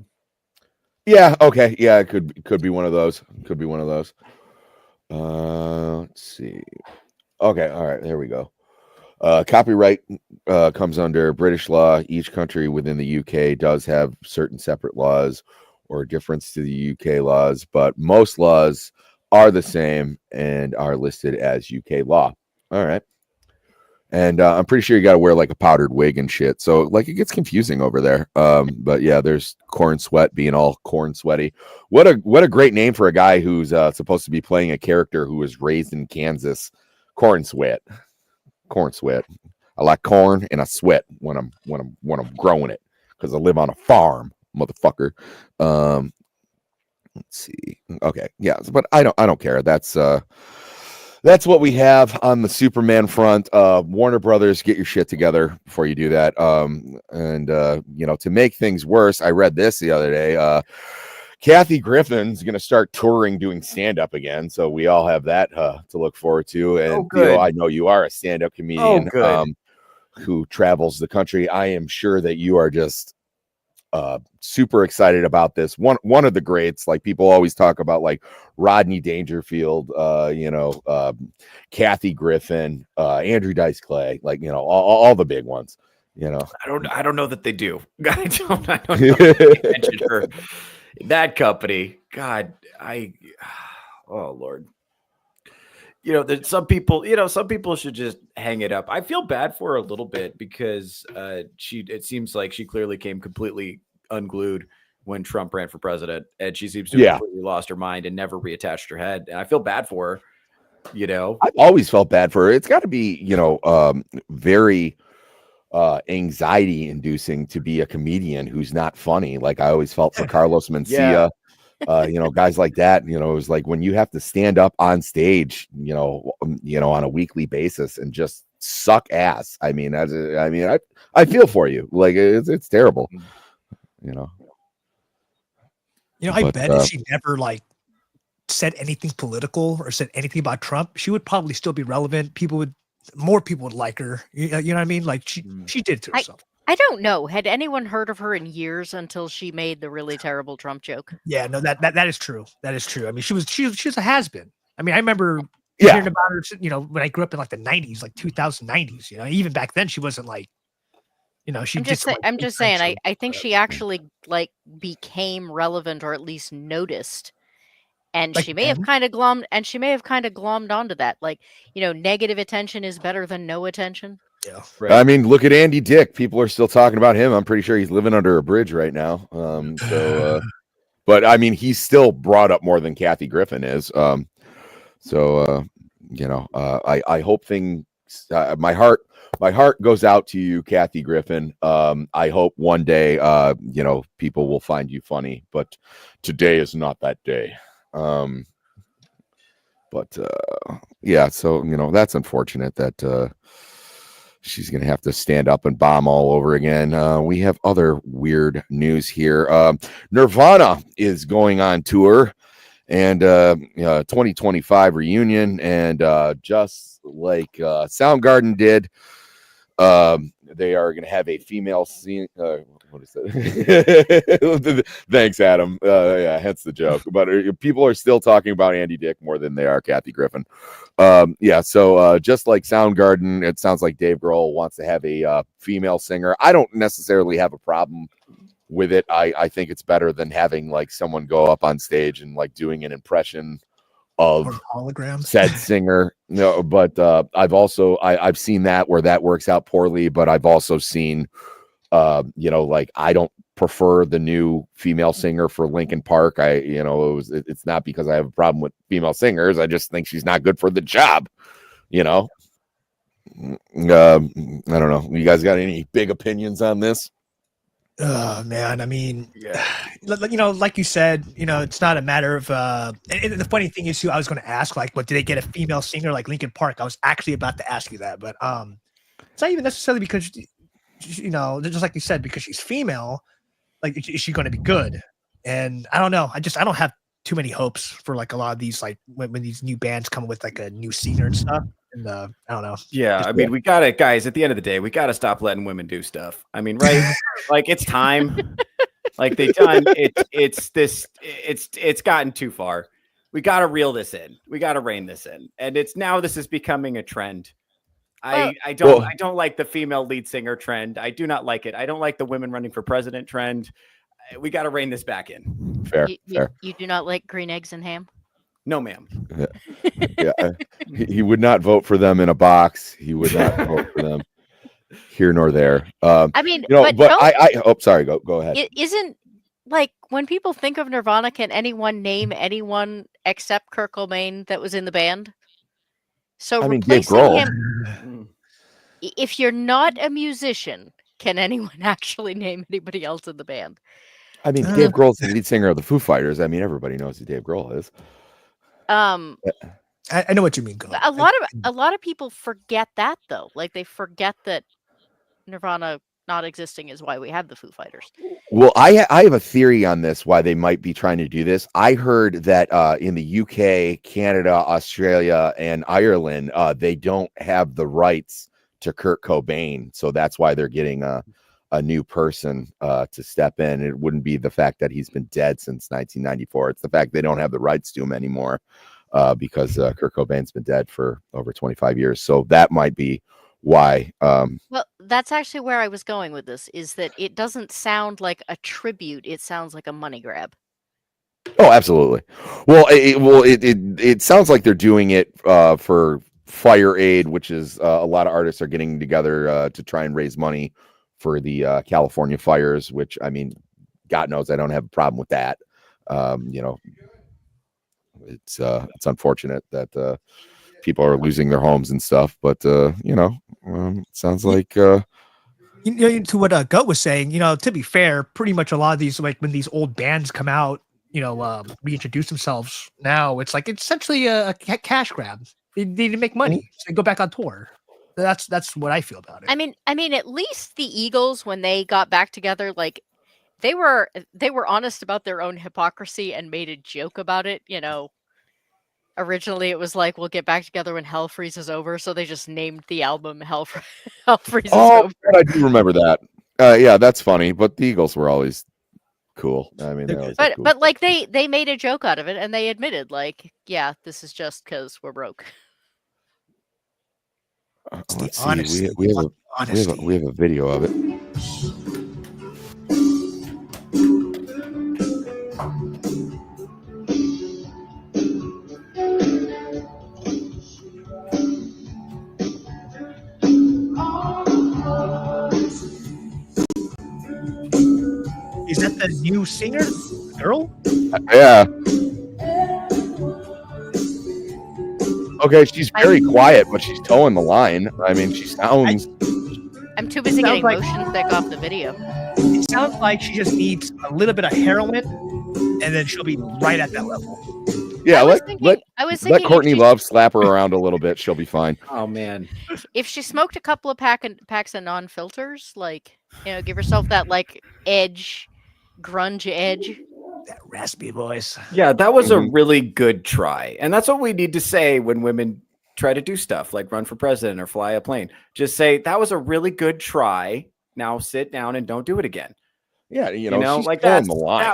Yeah. Okay. Yeah. It could be one of those. Could be one of those. Let's see. Okay, all right, there we go. Copyright comes under British law. Each country within the UK does have certain separate laws or difference to the UK laws, but most laws are the same and are listed as UK law. All right. And I'm pretty sure you got to wear like a powdered wig and shit. So like it gets confusing over there. But yeah, there's Corn Sweat being all corn sweaty. What a great name for a guy who's supposed to be playing a character who was raised in Kansas. Corn Sweat. Corn Sweat. I like corn and I sweat when I'm growing it because I live on a farm, motherfucker. Let's see. Okay, yeah, but I don't care. That's what we have on the Superman front. Warner Brothers, get your shit together before you do that. To make things worse, I read this the other day. Kathy Griffin's going to start touring, doing stand-up again. So we all have that to look forward to. And Theo, I know you are a stand-up comedian who travels the country. I am sure that you are just super excited about this. One of the greats, like people always talk about, like Rodney Dangerfield, Kathy Griffin, Andrew Dice Clay, like, all the big ones. I don't know that they do. I don't know that they mentioned her. That company, God, oh Lord. That some people should just hang it up. I feel bad for her a little bit because it seems like she clearly came completely unglued when Trump ran for president, and she seems to have completely lost her mind and never reattached her head. And I feel bad for her. I've always felt bad for her. It's got to be, very anxiety inducing to be a comedian who's not funny. Like I always felt for Carlos Mencia. Guys like that, it was like when you have to stand up on stage, on a weekly basis and just suck ass. I feel for you. Like it's terrible. I bet if she never said anything political or said anything about Trump, she would probably still be relevant. More people would like her. You know what I mean? Like she did to herself. I don't know. Had anyone heard of her in years until she made the really terrible Trump joke? Yeah, no, that is true. That is true. I mean, she was a has-been. I mean, I remember hearing about her, when I grew up in the 90s, 2090s, even back then she wasn't she I'm just saying, I think she actually became relevant or at least noticed. And she may have kind of glommed onto that. Negative attention is better than no attention. Yeah. Right. I mean, look at Andy Dick. People are still talking about him. I'm pretty sure he's living under a bridge right now. But I mean, he's still brought up more than Kathy Griffin is. I hope things. My heart goes out to you, Kathy Griffin. I hope one day, people will find you funny. But today is not that day. So that's unfortunate that she's going to have to stand up and bomb all over again. We have other weird news here. Nirvana is going on tour and 2025 reunion. And just like Soundgarden did, they are going to have a female scene. What is that? Thanks, Adam. Hence the joke. But people are still talking about Andy Dick more than they are Kathy Griffin. So just like Soundgarden, it sounds like Dave Grohl wants to have a female singer. I don't necessarily have a problem with it. I think it's better than having someone go up on stage and doing an impression of holograms said singer. No, but I've seen that where that works out poorly, but I've also seen I don't prefer the new female singer for Linkin Park. It's not because I have a problem with female singers. I just think she's not good for the job. I don't know. You guys got any big opinions on this? Oh man, I mean, like you said, it's not a matter of. And the funny thing is, too, I was going to ask, what did they get a female singer like Linkin Park? I was actually about to ask you that, but it's not even necessarily because, just like you said, because she's female. Is she going to be good? And I don't know. I don't have too many hopes for a lot of these when these new bands come with a new singer and stuff. And I don't know. Yeah, I mean, we gotta, guys. At the end of the day, we gotta stop letting women do stuff. I mean, right? It's time. They've done it's gotten too far. We gotta reel this in. We gotta rein this in. And this is becoming a trend. I don't like the female lead singer trend. I do not like it. I don't like the women running for president trend. We got to rein this back in. Fair. You do not like green eggs and ham? No, ma'am. Yeah. He would not vote for them in a box. He would not vote for them here nor there. Sorry. Go ahead. It isn't when people think of Nirvana, can anyone name anyone except Kurt Cobain that was in the band? So replacing him, if you're not a musician, can anyone actually name anybody else in the band? I mean, Dave Grohl's the lead singer of the Foo Fighters. I mean, everybody knows who Dave Grohl is. I know what you mean. A lot of people forget that though. They forget that Nirvana not existing is why we have the Foo Fighters. Well, I have a theory on this, why they might be trying to do this. I heard that in the UK, Canada, Australia, and Ireland, they don't have the rights to Kurt Cobain. So that's why they're getting a new person to step in. It wouldn't be the fact that he's been dead since 1994. It's the fact they don't have the rights to him anymore because Kurt Cobain's been dead for over 25 years. So that might be why. Well, that's actually where I was going with this, is that it doesn't sound like a tribute. It sounds like a money grab. Oh, absolutely. Well, it sounds like they're doing it for Fire Aid, which is a lot of artists are getting together to try and raise money for the California fires, which, I mean, God knows I don't have a problem with that. You know, it's unfortunate that people are losing their homes and stuff, but you know, sounds like you know, to what Gut was saying, you know, to be fair, pretty much a lot of these, like when these old bands come out, you know, reintroduce themselves now, it's like it's essentially a cash grab. They need to make money, so they go back on tour. That's what I feel about it. I mean, at least the Eagles, when they got back together, like they were honest about their own hypocrisy and made a joke about it. You know, originally it was like, we'll get back together when Hell Freezes Over, so they just named the album Hell Freezes Over. I do remember that. Yeah, that's funny. But the Eagles were always cool. I mean, but like they made a joke out of it, and they admitted, like, yeah, this is just because we're broke. Let's see. We have a video of it. Is that the new singer girl? Yeah. Okay, she's very quiet, but she's towing the line. I mean, she sounds. I'm too busy getting motion sick off the video. It sounds like she just needs a little bit of heroin, and then she'll be right at that level. Yeah, let Courtney if Love slap her around a little bit. She'll be fine. Oh man, if she smoked a couple of packs of non-filters, like, you know, give herself that like edge, grunge edge. That raspy voice. Yeah, that was a really good try. And that's what we need to say when women try to do stuff like run for president or fly a plane. Just say, that was a really good try. Now sit down and don't do it again. Yeah, you know like that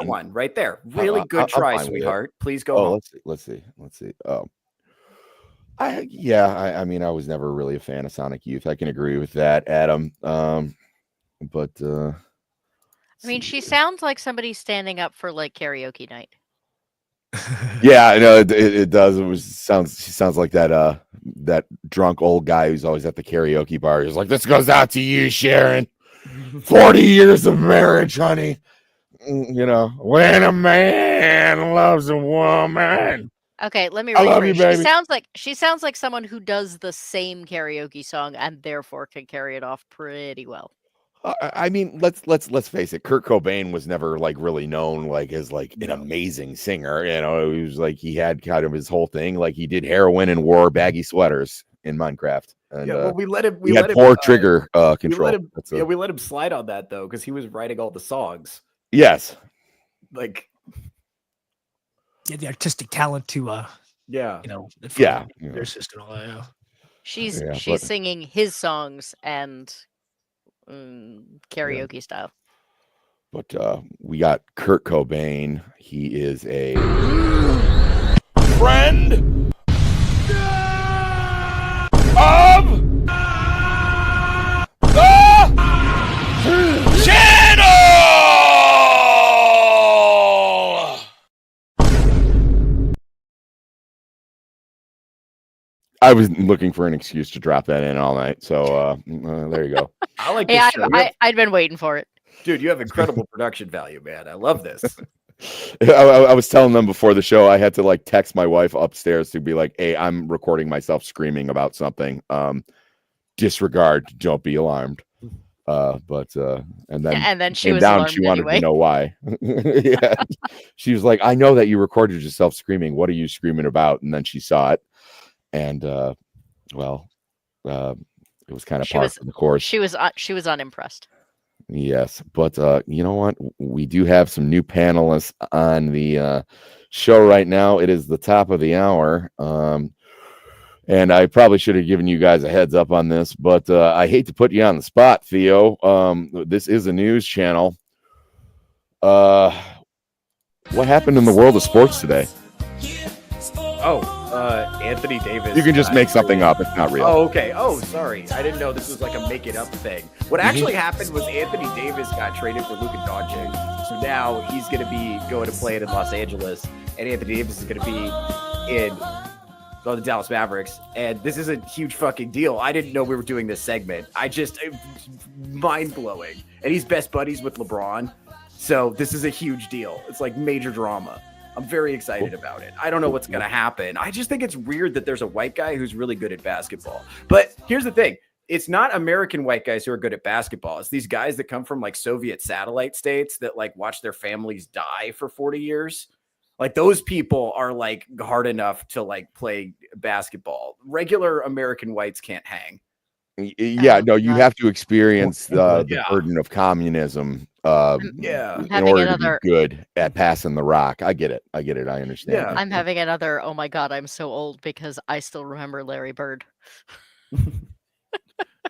one right there. Really good try, sweetheart. Please go home. Let's see. I mean, I was never really a fan of Sonic Youth. I can agree with that, Adam. But I mean, she sounds like somebody standing up for like karaoke night. Yeah, I know it does. She sounds like that drunk old guy who's always at the karaoke bar. He's like, "This goes out to you, Sharon. 40 years of marriage, honey. You know, when a man loves a woman." Okay, let me I love you, baby. She sounds like someone who does the same karaoke song and therefore can carry it off pretty well. I mean, let's face it. Kurt Cobain was never like really known like as like an amazing singer. You know, he was like he had kind of his whole thing. Like he did heroin and wore baggy sweaters in Minecraft. And, yeah, well, we let him. We had poor trigger control. We let him slide on that though because he was writing all the songs. Yes, like yeah, the artistic talent to yeah, you know, their sister and all that. Yeah. She's singing his songs and karaoke style. But we got Kurt Cobain. He is a friend of the channel. I was looking for an excuse to drop that in all night, so there you go. I like this show. I'd been waiting for it. Dude, you have incredible production value, man. I love this. I was telling them before the show, I had to like text my wife upstairs to be like, "Hey, I'm recording myself screaming about something. Disregard, don't be alarmed." And then she was down. alarmed She wanted anyway. to know why. Yeah, she was like, "I know that you recorded yourself screaming. What are you screaming about?" And then she saw it, and it was kind of par for the course. She was unimpressed. Yes, but you know what? We do have some new panelists on the show right now. It is the top of the hour. And I probably should have given you guys a heads up on this, but I hate to put you on the spot, Theo. This is a news channel. What happened in the world of sports today? Anthony Davis. You can just make something up. It's not real. Oh, okay. Oh, sorry. I didn't know this was like a make it up thing. What actually happened was Anthony Davis got traded for Luka Doncic. So now he's going to be going to play it in Los Angeles, and Anthony Davis is going to be in the Dallas Mavericks. And this is a huge fucking deal. I didn't know we were doing this segment. Mind blowing. And he's best buddies with LeBron. So this is a huge deal. It's like major drama. I'm very excited about it. I don't know what's going to happen. I just think it's weird that there's a white guy who's really good at basketball. But here's the thing. It's not American white guys who are good at basketball. It's these guys that come from like Soviet satellite states that like watch their families die for 40 years. Like those people are like hard enough to like play basketball. Regular American whites can't hang. Yeah, no, you have to experience the burden of communism in order to be good at passing the rock. I get it. I understand. Yeah. I'm having another, oh my God, I'm so old because I still remember Larry Bird.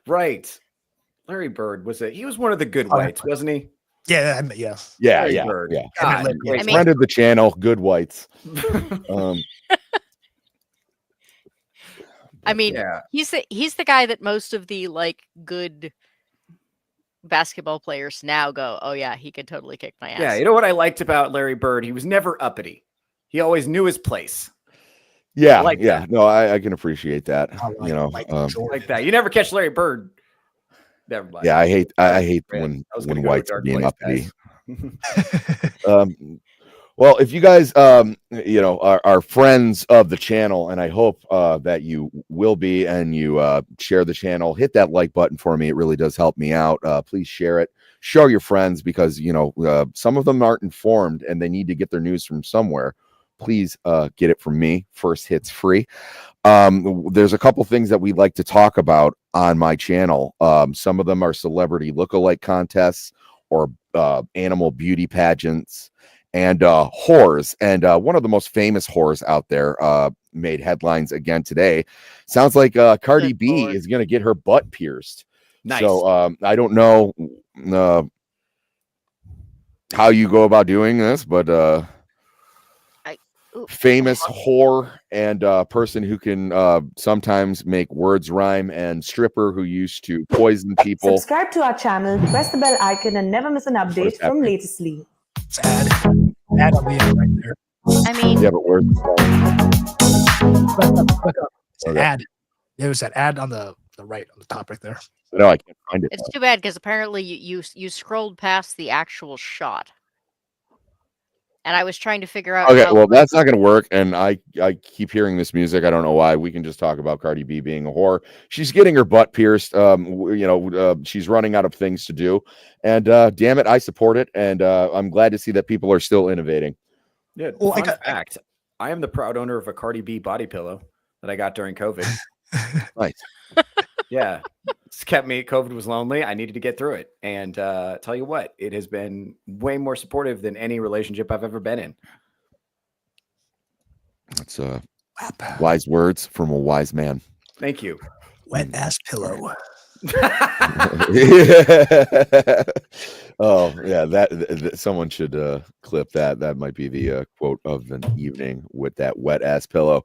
Right. Larry Bird he was one of the good whites, wasn't he? Yeah. Yeah. Bird. Friend of the channel, good whites. I mean, he's the guy that most of the like good basketball players now go, oh yeah, he could totally kick my ass. Yeah, you know what I liked about Larry Bird? He was never uppity. He always knew his place. Yeah, that. No, I can appreciate that. Like that. You never catch Larry Bird. Never mind. Yeah, I hate when whites are being uppity. Well, if you guys, are friends of the channel, and I hope that you will be, and you share the channel, hit that like button for me. It really does help me out. Please share it. Show your friends because, some of them aren't informed and they need to get their news from somewhere. Please get it from me. First hit's free. There's a couple things that we like to talk about on my channel. Some of them are celebrity lookalike contests or animal beauty pageants. And whores, and one of the most famous whores out there made headlines again today. Sounds like Cardi B is going to get her butt pierced. Nice. So I don't know how you go about doing this, but famous whore and person who can sometimes make words rhyme, and stripper who used to poison people. Subscribe to our channel, press the bell icon, and never miss an update from Latestly. Ad on the end right there. I mean, yeah, but where's the ad? There was that ad on the right, on the top right there. No, I can't find it. It's too bad because apparently you scrolled past the actual shot, and I was trying to figure out. Okay, well, that's not going to work, and I keep hearing this music. I don't know why. We can just talk about Cardi B being a whore. She's getting her butt pierced. She's running out of things to do, and damn it, I support it, and I'm glad to see that people are still innovating. Yeah. Well, fun fact: I am the proud owner of a Cardi B body pillow that I got during COVID. Nice. Yeah, it's kept me. COVID was lonely. I needed to get through it, and tell you what, it has been way more supportive than any relationship I've ever been in. That's wise words from a wise man. Thank you. Wet ass pillow. Oh yeah, that someone should clip that. That might be the quote of the evening with that wet ass pillow.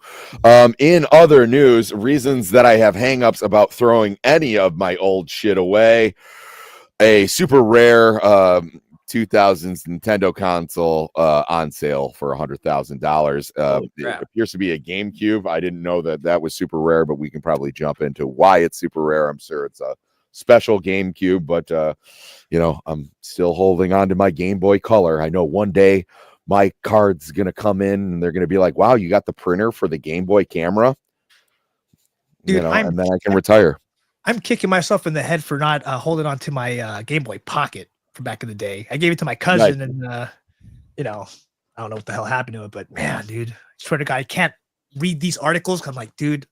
In other news, reasons that I have hangups about throwing any of my old shit away. A super rare 2000s Nintendo console on sale for $100,000. It appears to be a GameCube. I didn't know that was super rare, but we can probably jump into why it's super rare. I'm sure it's a special GameCube, but I'm still holding on to my Game Boy Color. I know one day my card's gonna come in and they're gonna be like, wow, you got the printer for the Game Boy camera. Dude, and then I can retire. I'm kicking myself in the head for not holding on to my Game Boy Pocket from back in the day. I gave it to my cousin, and I don't know what the hell happened to it, but man, dude, I swear to God, I can't read these articles. I'm like, dude,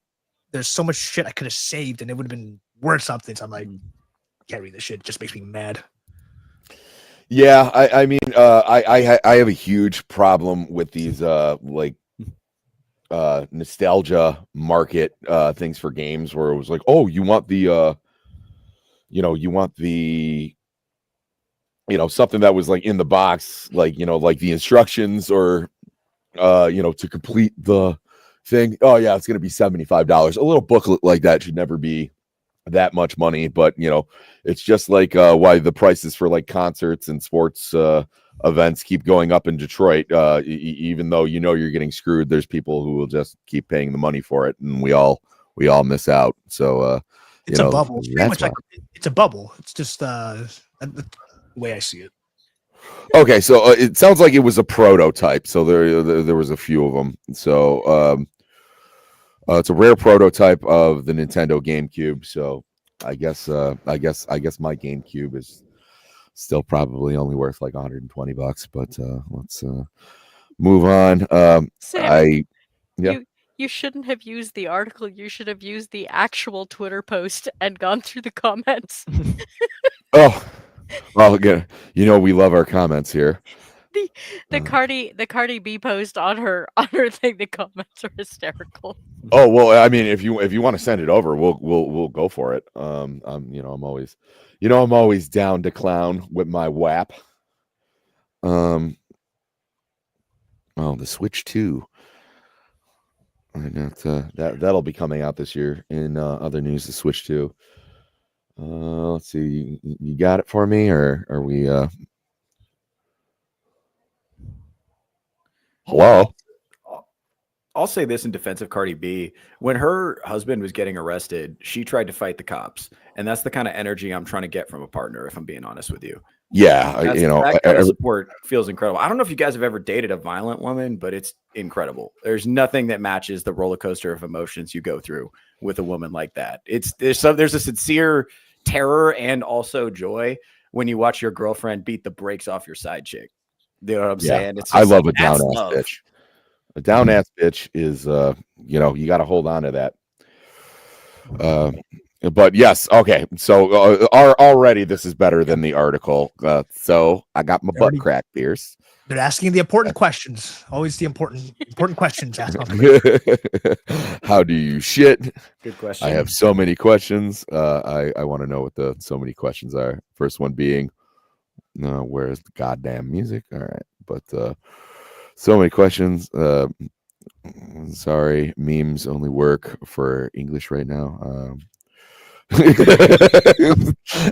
there's so much shit I could have saved and it would have been worth something. So I'm like, I can't read this shit. It just makes me mad. Yeah, I mean, I have a huge problem with these nostalgia market things for games where it was like, oh, you want the something that was like in the box, like like the instructions or to complete the thing. Oh yeah, it's gonna be $75. A little booklet like that should never be that much money, but it's just like why the prices for like concerts and sports events keep going up in Detroit, even though you're getting screwed. There's people who will just keep paying the money for it, and we all miss out. So it's a bubble. It's pretty much like it's a bubble. It's just the way I see it. Okay, so it sounds like it was a prototype. So there was a few of them. So it's a rare prototype of the Nintendo GameCube. So I guess my GameCube is still probably only worth like $120. But let's move on. Sam, you shouldn't have used the article. You should have used the actual Twitter post and gone through the comments. Oh, well, again, we love our comments here. The Cardi B post on her thing. The comments are hysterical. Oh well, I mean, if you want to send it over, we'll go for it. I'm always down to clown with my WAP. Oh, the Switch 2. That'll be coming out this year. In other news, the Switch 2. Let's see. You got it for me, or are we? Hello. I'll say this in defense of Cardi B. When her husband was getting arrested, she tried to fight the cops, and that's the kind of energy I'm trying to get from a partner. If I'm being honest with you. Yeah, that kind of support feels incredible. I don't know if you guys have ever dated a violent woman, but it's incredible. There's nothing that matches the roller coaster of emotions you go through with a woman like that. There's a sincere terror and also joy when you watch your girlfriend beat the brakes off your side chick. You know what I'm saying? I love a down ass bitch. A down ass bitch is you got to hold on to that. But yes, okay. So already this is better than the article. So I got my butt crack pierced. They're asking the important questions. Always the important questions asked. How do you shit? Good question. I have so many questions. I want to know what the so many questions are. First one being, where's the goddamn music? All right, but so many questions. Sorry, memes only work for English right now.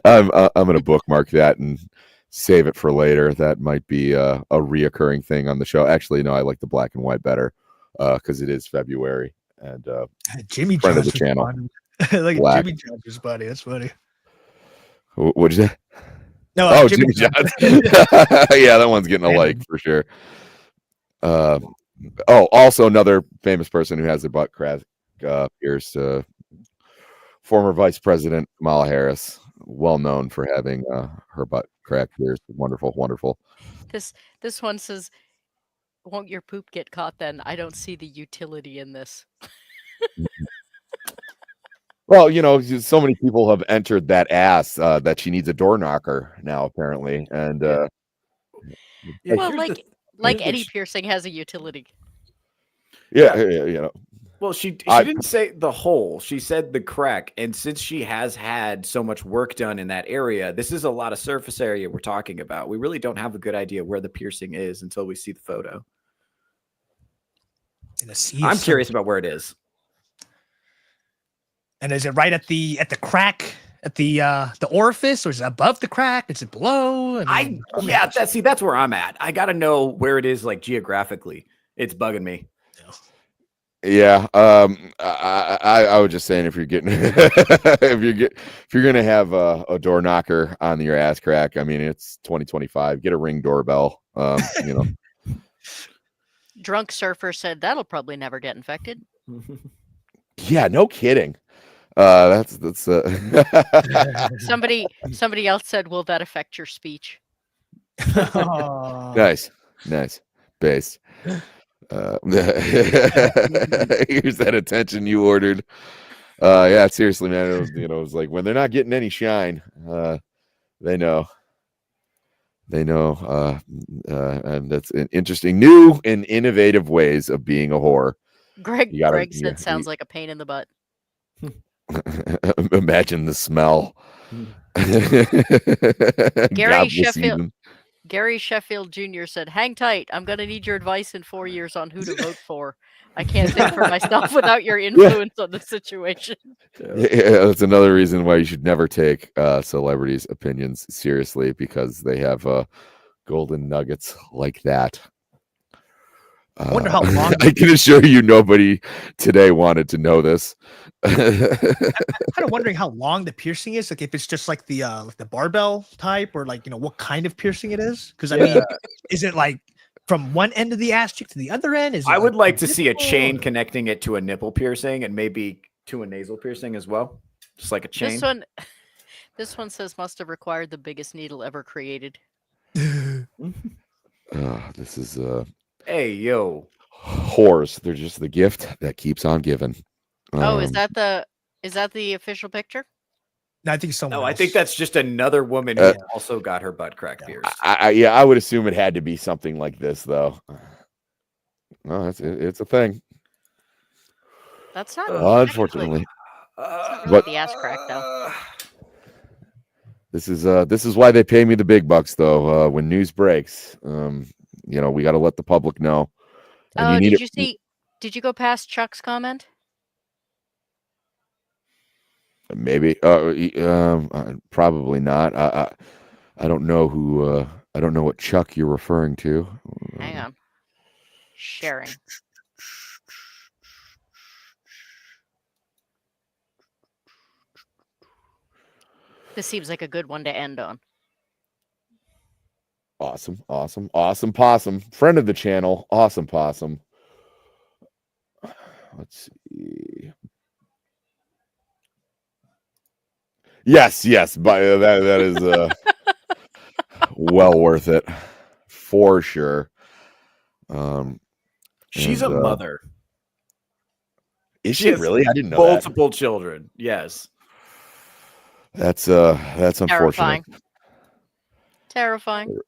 I'm gonna bookmark that and save it for later. That might be a reoccurring thing on the show. Actually, no, I like the black and white better because it is February and Jimmy friend Jones of the channel. Like Jimmy Jones was funny. That's funny. What'd you say? No, Jimmy Jones. Yeah, that one's getting a like for sure. Also another famous person who has their butt crack pierced. Former Vice President Kamala Harris, well known for having her butt crack pierced. Wonderful. This one says, "Won't your poop get caught then? I don't see the utility in this." Well, so many people have entered that ass that she needs a door knocker now, apparently, and well, like any piercing has a utility. Yeah. Well, she didn't say the hole. She said the crack. And since she has had so much work done in that area, this is a lot of surface area we're talking about. We really don't have a good idea where the piercing is until we see the photo. I'm curious about where it is. And is it right at the crack at the orifice, or is it above the crack? Is it below? That's where I'm at. I got to know where it is, like geographically. It's bugging me. Yeah, I was just saying if you're getting if you're gonna have a door knocker on your ass crack, I mean it's 2025. Get a Ring doorbell. Drunk Surfer said that'll probably never get infected. Yeah, no kidding. That's Somebody else said, "Will that affect your speech?" Nice, based. Here's that attention you ordered. Yeah, seriously, man. It was like when they're not getting any shine, they know They know, and that's an interesting, new and innovative ways of being a whore. Greg said sounds like a pain in the butt. Imagine the smell. Gary Sheffield Jr. said, "Hang tight. I'm going to need your advice in 4 years on who to vote for. I can't think for myself without your influence on the situation." Yeah, that's another reason why you should never take celebrities' opinions seriously, because they have golden nuggets like that. I wonder how long. I can assure you, nobody today wanted to know this. I'm kind of wondering how long the piercing is. Like, if it's just like the barbell type, or like, what kind of piercing it is. Because I mean, is it like from one end of the ass cheek to the other end? I would like to see a chain connecting it to a nipple piercing and maybe to a nasal piercing as well, just like a chain. This one says must have required the biggest needle ever created. This is hey yo, whores. They're just the gift that keeps on giving. Is that the official picture? No, I think someone. No, I think that's just another woman who also got her butt crack pierced. I would assume it had to be something like this, though. No, it's a thing. That's not. Unfortunately, but the ass crack though. This is why they pay me the big bucks, though. When news breaks, we got to let the public know. And did you go past Chuck's comment? Maybe. Probably not. I don't know who. I don't know what Chuck you're referring to. Hang on. Sharing. This seems like a good one to end on. Awesome possum, friend of the channel. Awesome possum. Let's see. Yes, but that is well worth it for sure. She's a mother. Is she really? I didn't know multiple children. Yes. That's unfortunate. Terrifying.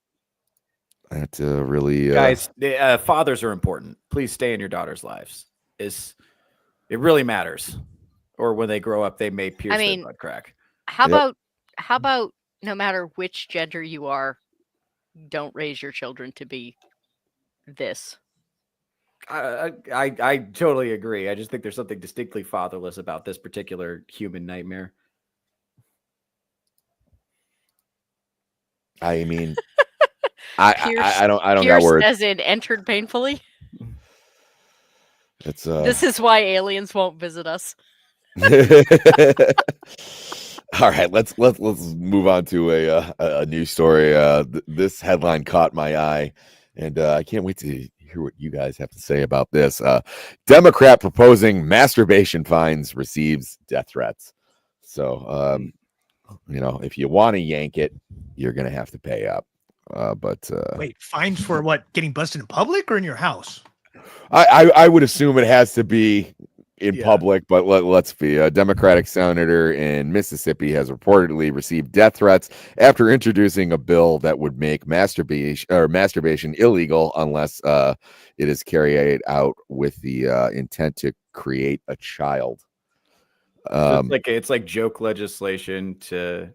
That really guys, fathers are important. Please stay in your daughter's lives. It really matters. Or when they grow up, they may pierce their butt crack. How about no matter which gender you are, don't raise your children to be this. I totally agree. I just think there's something distinctly fatherless about this particular human nightmare. I mean, I don't got words. As in entered painfully. It's This is why aliens won't visit us. All right, let's move on to a news story. This headline caught my eye, and I can't wait to hear what you guys have to say about this. Democrat proposing masturbation fines receives death threats. So, if you want to yank it, you're going to have to pay up. But wait, fines for what? Getting busted in public or in your house? I would assume it has to be in public, but let's be. A Democratic senator in Mississippi has reportedly received death threats after introducing a bill that would make masturbation illegal unless it is carried out with the intent to create a child. It's like joke legislation to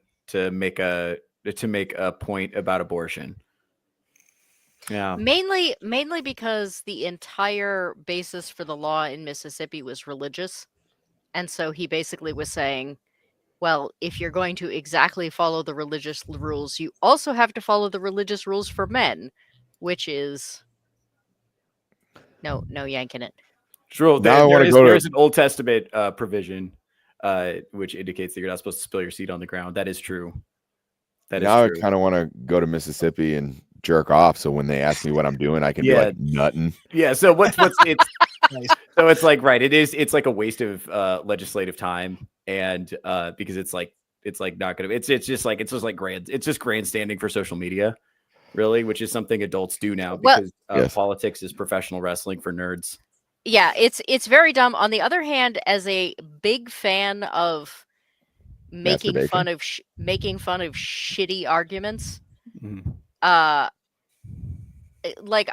make a point about abortion. Yeah. Mainly because the entire basis for the law in Mississippi was religious. And so he basically was saying, well, if you're going to exactly follow the religious rules, you also have to follow the religious rules for men, which is no yanking it. True. There is an Old Testament provision which indicates that you're not supposed to spill your seed on the ground. That is true. Now I kind of want to go to Mississippi and jerk off, so when they ask me what I'm doing, I can be like nutting. Yeah. So what's it's so it's like it's like a waste of legislative time, and because it's not gonna it's just grandstanding for social media, really, which is something adults do now because politics is professional wrestling for nerds. Yeah, it's very dumb. On the other hand, as a big fan of making fun of shitty arguments. Mm-hmm. like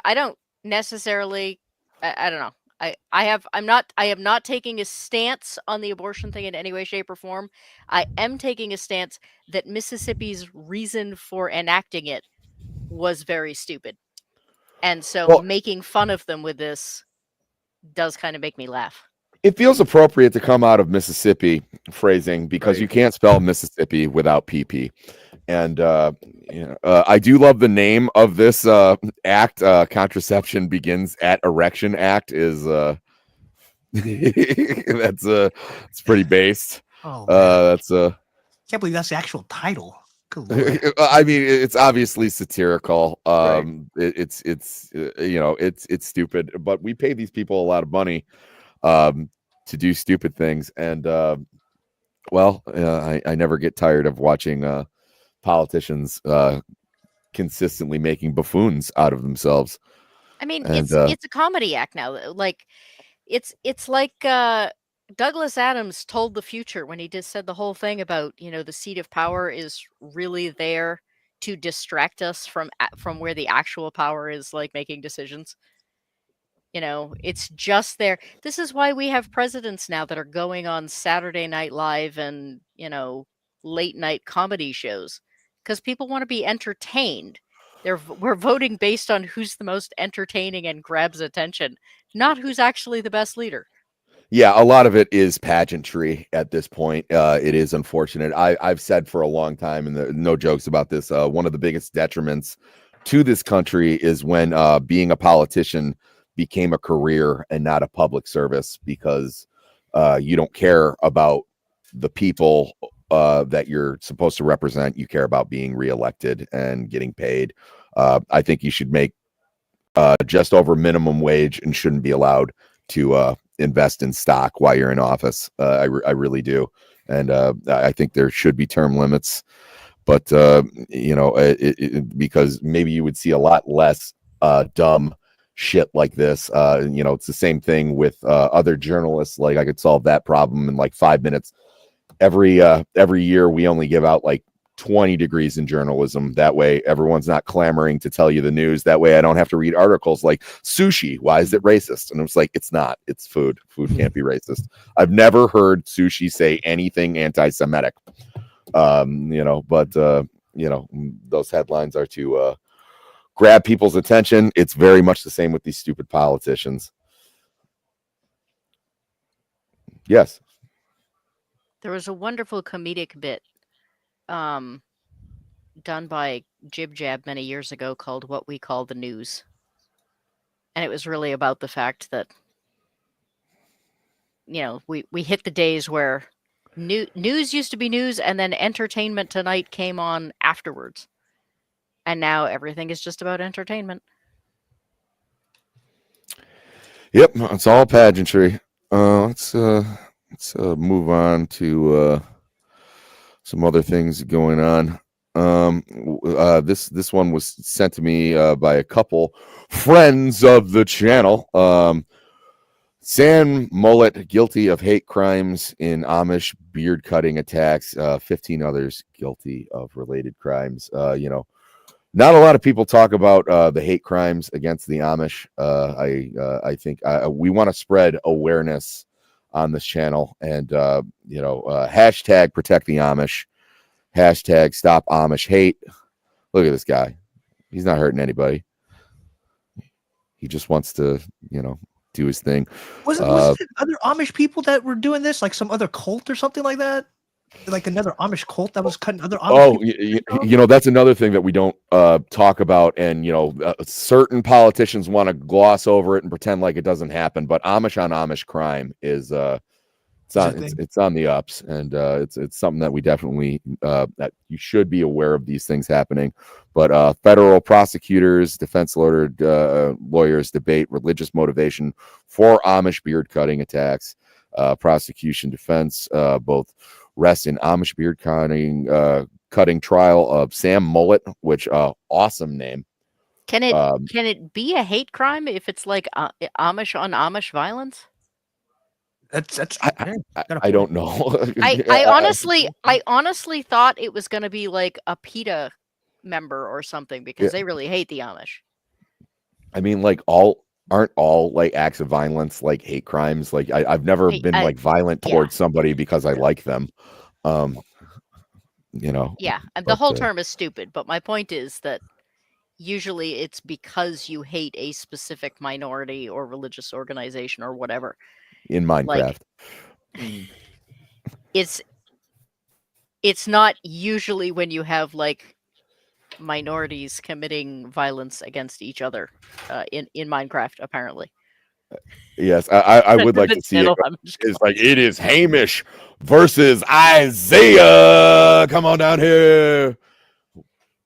I don't necessarily. I don't know. I am not taking a stance on the abortion thing in any way, shape, or form. I am taking a stance that Mississippi's reason for enacting it was very stupid. And so making fun of them with this does kind of make me laugh. It feels appropriate to come out of Mississippi phrasing because you can't spell Mississippi without PP. And I do love the name of this act. Contraception Begins at Erection Act is it's pretty based. Can't believe that's the actual title. I mean, it's obviously satirical. It's stupid, but we pay these people a lot of money to do stupid things, and I never get tired of watching politicians consistently making buffoons out of themselves. I mean, it's a comedy act now. Like it's like Douglas Adams told the future when he just said the whole thing about, the seat of power is really there to distract us from where the actual power is, like making decisions. It's just there. This is why we have presidents now that are going on Saturday Night Live and, late night comedy shows because people want to be entertained. We're voting based on who's the most entertaining and grabs attention, not who's actually the best leader. Yeah, a lot of it is pageantry at this point. It is unfortunate. I've said for a long time, and no jokes about this, one of the biggest detriments to this country is when being a politician became a career and not a public service because you don't care about the people that you're supposed to represent. You care about being reelected and getting paid. I think you should make just over minimum wage and shouldn't be allowed to invest in stock while you're in office. I really do. And I think there should be term limits, but because maybe you would see a lot less dumb shit like this. It's the same thing with other journalists. Like I could solve that problem in like 5 minutes. Every year we only give out like 20 degrees in journalism. That way everyone's not clamoring to tell you the news. That way I don't have to read articles like sushi. Why is it racist? And it's like, it's not. It's food. Food can't be racist. I've never heard sushi say anything anti-Semitic. But those headlines are to grab people's attention. It's very much the same with these stupid politicians. Yes. There was a wonderful comedic bit done by Jib Jab many years ago called What We Call the News. And it was really about the fact that, we hit the days where news used to be news and then Entertainment Tonight came on afterwards. And now everything is just about entertainment. Yep, it's all pageantry. Let's move on to some other things going on. This one was sent to me by a couple friends of the channel. Sam Mullet guilty of hate crimes in Amish beard cutting attacks. 15 others guilty of related crimes. Not a lot of people talk about the hate crimes against the Amish. I think we want to spread awareness on this channel, and hashtag protect the Amish, hashtag stop Amish hate. Look at this guy. He's not hurting anybody. He just wants to, do his thing. Was it other Amish people that were doing this, like some other cult or something like that? Like another Amish cult that was cutting other Amish people? That's another thing that we don't talk about, and certain politicians want to gloss over it and pretend like it doesn't happen, but Amish on Amish crime is it's on the ups, and it's something that we definitely that you should be aware of these things happening. But federal prosecutors, defense lawyers debate religious motivation for Amish beard cutting attacks. Prosecution, defense, both rest in Amish beard cutting trial of Sam Mullet, which awesome name. Can it be a hate crime if it's like Amish on Amish violence? I don't know. I honestly thought it was going to be like a PETA member or something because they really hate the Amish. I mean, like aren't all like acts of violence like hate crimes? Like I've never been like violent towards somebody because I like them. You know. Yeah, the whole term is stupid, but my point is that usually it's because you hate a specific minority or religious organization or whatever. In Minecraft. Like, it's not usually when you have like minorities committing violence against each other in Minecraft, apparently. Yes, I would like to see it. It's like it is Hamish versus Isaiah. Come on down here.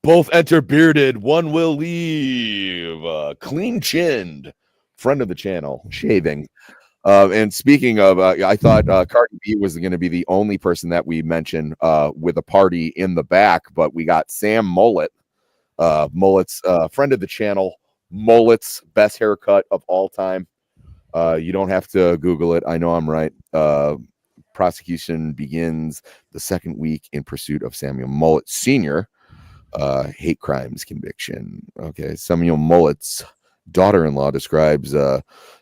Both enter bearded. One will leave. Clean chinned. Friend of the channel. Shaving. And speaking of, I thought Cardi B was going to be the only person that we mentioned with a party in the back, but we got Sam Mullet. Mullet's friend of the channel. Mullet's best haircut of all time. You don't have to Google it. I know I'm right. Prosecution begins the second week in pursuit of Samuel Mullet Sr. Hate crimes conviction. Okay. Samuel Mullet's daughter-in-law describes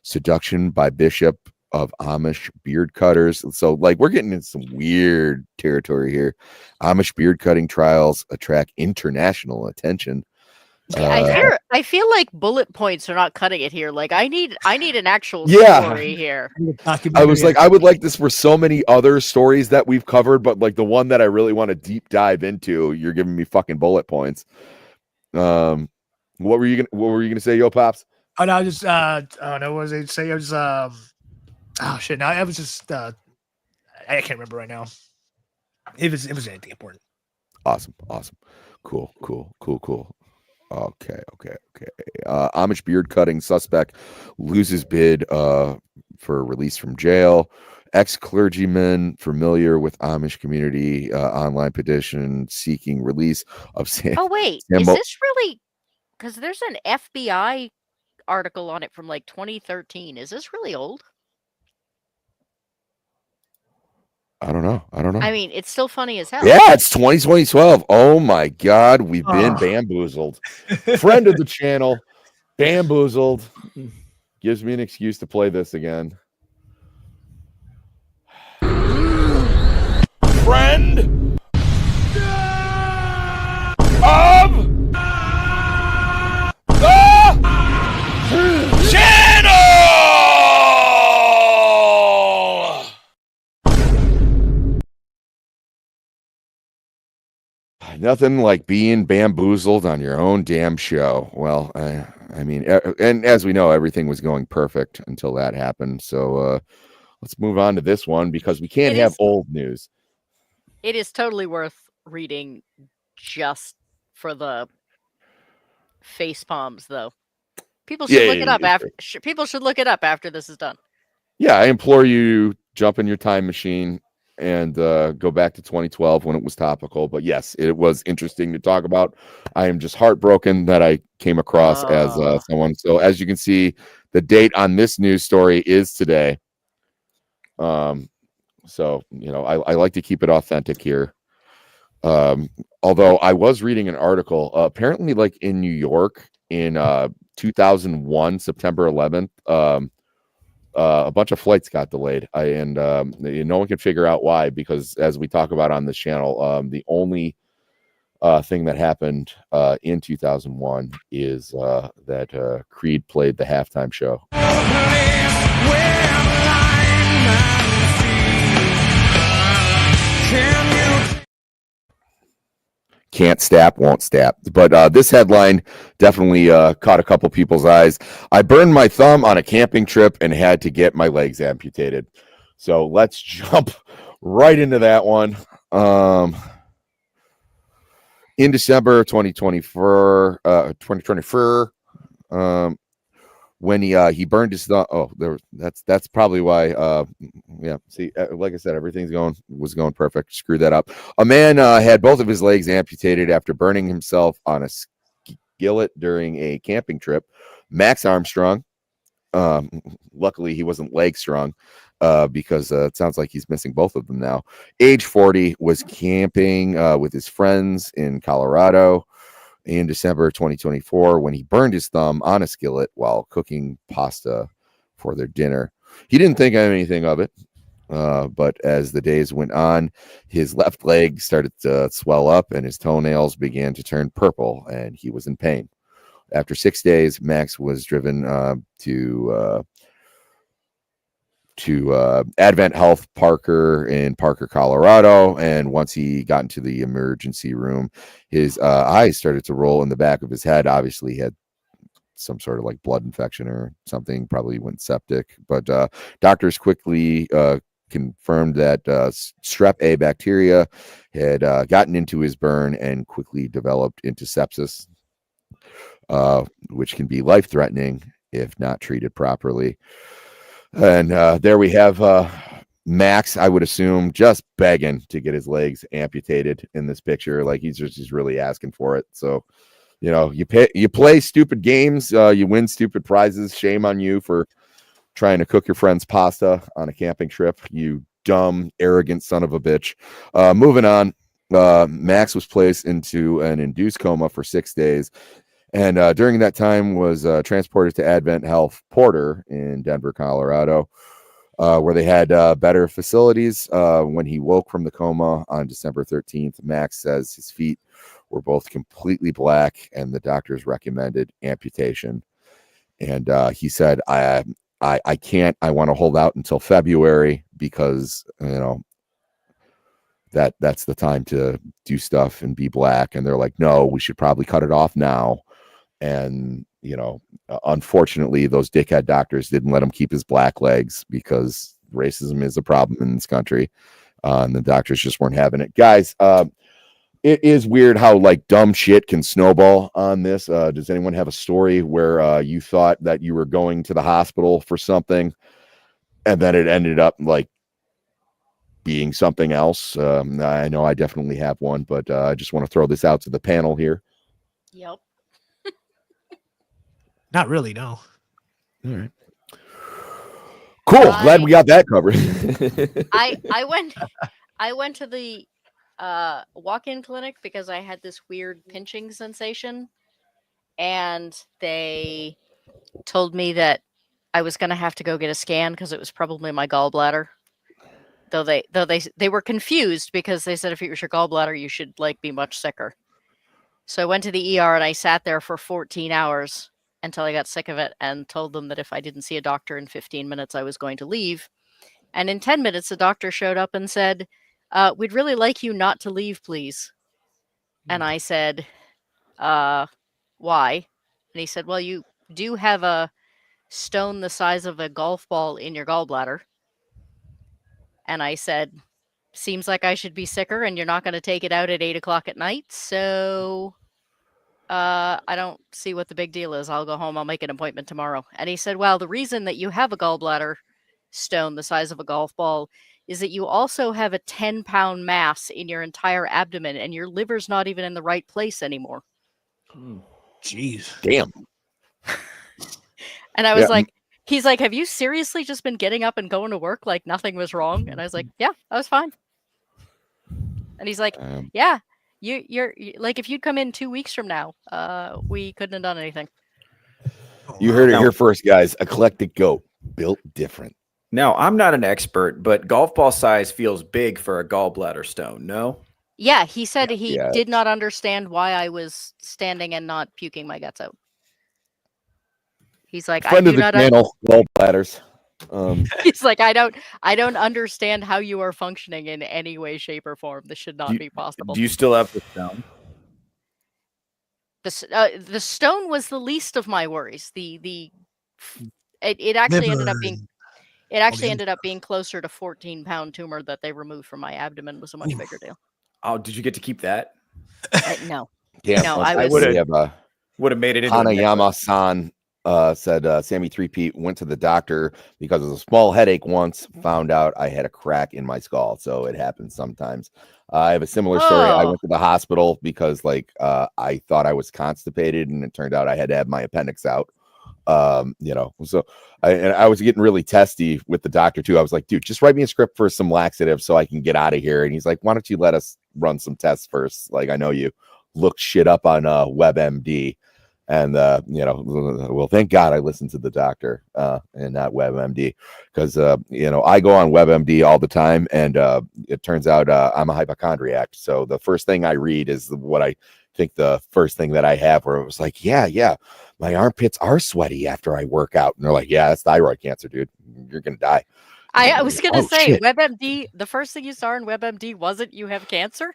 seduction by bishop of Amish beard cutters. So like we're getting into some weird territory here. Amish beard cutting trials attract international attention. I feel like bullet points are not cutting it here. Like I need an actual story here. I was like, I would like this for so many other stories that we've covered, but like the one that I really want to deep dive into, you're giving me fucking bullet points. What were you gonna say, YOPOPS? Oh no, I just what was I say? I was oh shit. No, I was just I can't remember right now. It was anything important. Awesome. Cool. Okay. Amish beard cutting suspect loses bid for release from jail. Ex-clergyman familiar with Amish community online petition seeking release of Sam. Oh wait, is this really? Because there's an FBI article on it from like 2013. Is this really old? I don't know. I mean, it's still funny as hell. Yeah, it's 2012. Oh my God, we've been bamboozled. Friend of the channel, bamboozled. Gives me an excuse to play this again. Friend of the channel. Nothing like being bamboozled on your own damn show. Well, I mean, and as we know, everything was going perfect until that happened. So let's move on to this one because we can't have old news. It is totally worth reading just for the face palms, though. People should look it up after. People should look it up after this is done. Yeah, I implore you, jump in your time machine and go back to 2012 when it was topical. But yes, it was interesting to talk about. I am just heartbroken that I came across as someone. So as you can see, the date on this news story is today. So, you know, I like to keep it authentic here. Although I was reading an article, apparently like in New York in 2001, September 11th, a bunch of flights got delayed. No one can figure out why, because as we talk about on this channel, the only thing that happened in 2001 is that Creed played the halftime show. Can't stap, won't stap. But this headline definitely caught a couple people's eyes. I burned my thumb on a camping trip and had to get my legs amputated. So let's jump right into that one. In December 2024, when he burned his thumb. Oh, that's probably why. Yeah. See, like I said, everything's was going perfect. Screw that up. A man had both of his legs amputated after burning himself on a skillet during a camping trip. Max Armstrong. Luckily, he wasn't leg strong because it sounds like he's missing both of them now. Age 40, was camping with his friends in Colorado. in December 2024 when he burned his thumb on a skillet while cooking pasta for their dinner. He didn't think anything of it, but as the days went on, his left leg started to swell up and his toenails began to turn purple, and he was in pain. After 6 days, Max was driven to Advent Health Parker in Parker, Colorado. And once he got into the emergency room, his eyes started to roll in the back of his head. Obviously, he had some sort of like blood infection or something, probably went septic. But doctors quickly confirmed that strep A bacteria had gotten into his burn and quickly developed into sepsis, which can be life-threatening if not treated properly. And there we have Max, I would assume, just begging to get his legs amputated in this picture. Like he's really asking for it. So, you play stupid games, you win stupid prizes. Shame on you for trying to cook your friend's pasta on a camping trip. You dumb, arrogant son of a bitch. Moving on, Max was placed into an induced coma for 6 days. And during that time was transported to Advent Health Porter in Denver, Colorado, where they had better facilities. When he woke from the coma on December 13th, Max says his feet were both completely black and the doctors recommended amputation. And he said, I can't, I want to hold out until February because, that's the time to do stuff and be black. And they're like, no, we should probably cut it off now. And, unfortunately, those dickhead doctors didn't let him keep his black legs because racism is a problem in this country. And the doctors just weren't having it. Guys, it is weird how like dumb shit can snowball on this. Does anyone have a story where you thought that you were going to the hospital for something and then it ended up like being something else? I know I definitely have one, but I just want to throw this out to the panel here. Yep. Not really, no. All right. Cool. Glad we got that covered. I went to the walk-in clinic because I had this weird pinching sensation, and they told me that I was going to have to go get a scan because it was probably my gallbladder. Though they were confused because they said if it was your gallbladder, you should like be much sicker. So I went to the ER and I sat there for 14 hours until I got sick of it and told them that if I didn't see a doctor in 15 minutes, I was going to leave. And in 10 minutes, the doctor showed up and said, we'd really like you not to leave, please. And I said, why? And he said, well, you do have a stone the size of a golf ball in your gallbladder. And I said, seems like I should be sicker and you're not going to take it out at 8 o'clock at night. So I don't see what the big deal is. I'll go home. I'll make an appointment tomorrow. And he said, well, the reason that you have a gallbladder stone the size of a golf ball is that you also have a 10-pound mass in your entire abdomen and your liver's not even in the right place anymore. Jeez. Damn. And I was like, he's like, have you seriously just been getting up and going to work like nothing was wrong? And I was like, yeah, I was fine. And he's like, yeah, you're like, if you'd come in 2 weeks from now, we couldn't have done anything. You heard it here first, guys. Eclectic goat, built different. Now, I'm not an expert, but golf ball size feels big for a gallbladder stone, no? Yeah, he said he did not understand why I was standing and not puking my guts out. He's like, friend of the channel, gallbladders. He's like, I don't understand how you are functioning in any way, shape, or form. This should not be possible. Do you still have the stone? The stone was the least of my worries. It actually ended up being. It actually ended up being closer to 14-pound tumor that they removed from my abdomen. Was a much bigger deal. Oh, did you get to keep that? No. Yeah, no, I would have made it into Hanayama-san said Sammy 3P went to the doctor because of a small headache once, found out I had a crack in my skull. So it happens sometimes. I have a similar story. I went to the hospital because I thought I was constipated and it turned out I had to have my appendix out. So I was getting really testy with the doctor too. I was like, dude, just write me a script for some laxatives so I can get out of here. And he's like, why don't you let us run some tests first? Like, I know you. look shit up on WebMD. And, well, thank God I listened to the doctor and not WebMD, because, I go on WebMD all the time, and it turns out I'm a hypochondriac. So the first thing I read is what I think the first thing that I have, where it was like, yeah, my armpits are sweaty after I work out. And they're like, yeah, that's thyroid cancer, dude. You're going to die. I was going to say, shit. WebMD, the first thing you saw in WebMD wasn't you have cancer?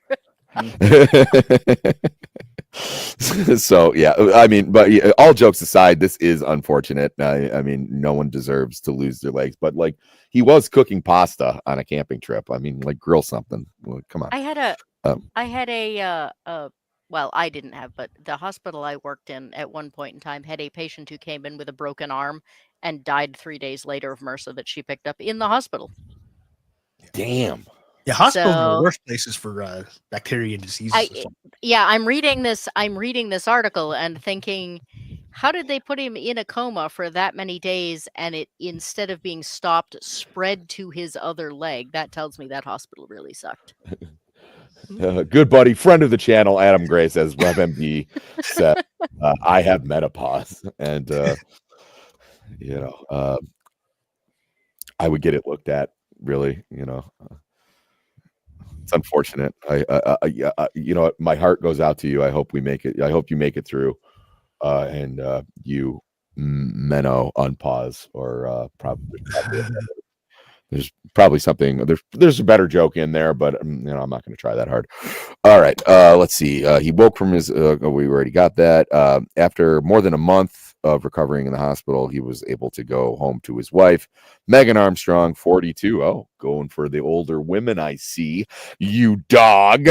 So yeah, I mean, but all jokes aside, this is unfortunate. I mean, no one deserves to lose their legs, but like, he was cooking pasta on a camping trip. I mean, like, grill something. Well, come on. I had well, I didn't have, but the hospital I worked in at one point in time had a patient who came in with a broken arm and died 3 days later of MRSA that she picked up in the hospital. Damn. Yeah, hospitals are the worst places for bacteria and diseases. I'm reading this article and thinking, how did they put him in a coma for that many days, and it, instead of being stopped, spread to his other leg? That tells me that hospital really sucked. Good buddy, friend of the channel, Adam Gray says, WebMD said, I have menopause, and I would get it looked at. Really, it's unfortunate. My heart goes out to you. I hope we make it. I hope you make it through, and you Menno unpause, or probably there's probably something. There's a better joke in there, but I'm not going to try that hard. All right, let's see. He woke from his. We already got that. After more than a month of recovering in the hospital, he was able to go home to his wife, Megan Armstrong, 42. Oh, going for the older women, I see. You dog.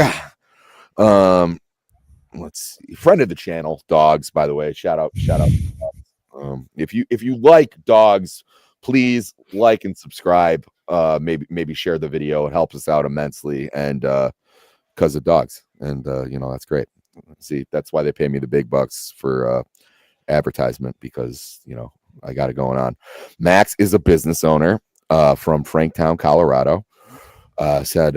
Let's see. Friend of the channel, dogs, by the way. Shout out. If you like dogs, please like and subscribe. Maybe share the video. It helps us out immensely, and because of dogs. And that's great. See, that's why they pay me the big bucks for advertisement, because I got it going on. Max is a business owner from Franktown, Colorado. Said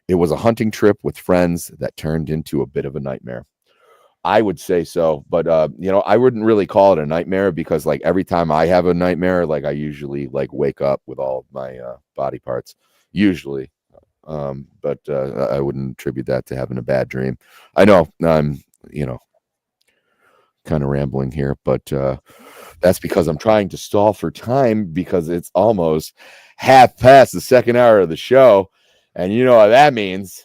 it was a hunting trip with friends that turned into a bit of a nightmare. I would say so, but I wouldn't really call it a nightmare, because like every time I have a nightmare, like I usually like wake up with all my body parts usually. But I wouldn't attribute that to having a bad dream. I know I'm kind of rambling here, but that's because I'm trying to stall for time, because it's almost half past the second hour of the show, and you know what that means.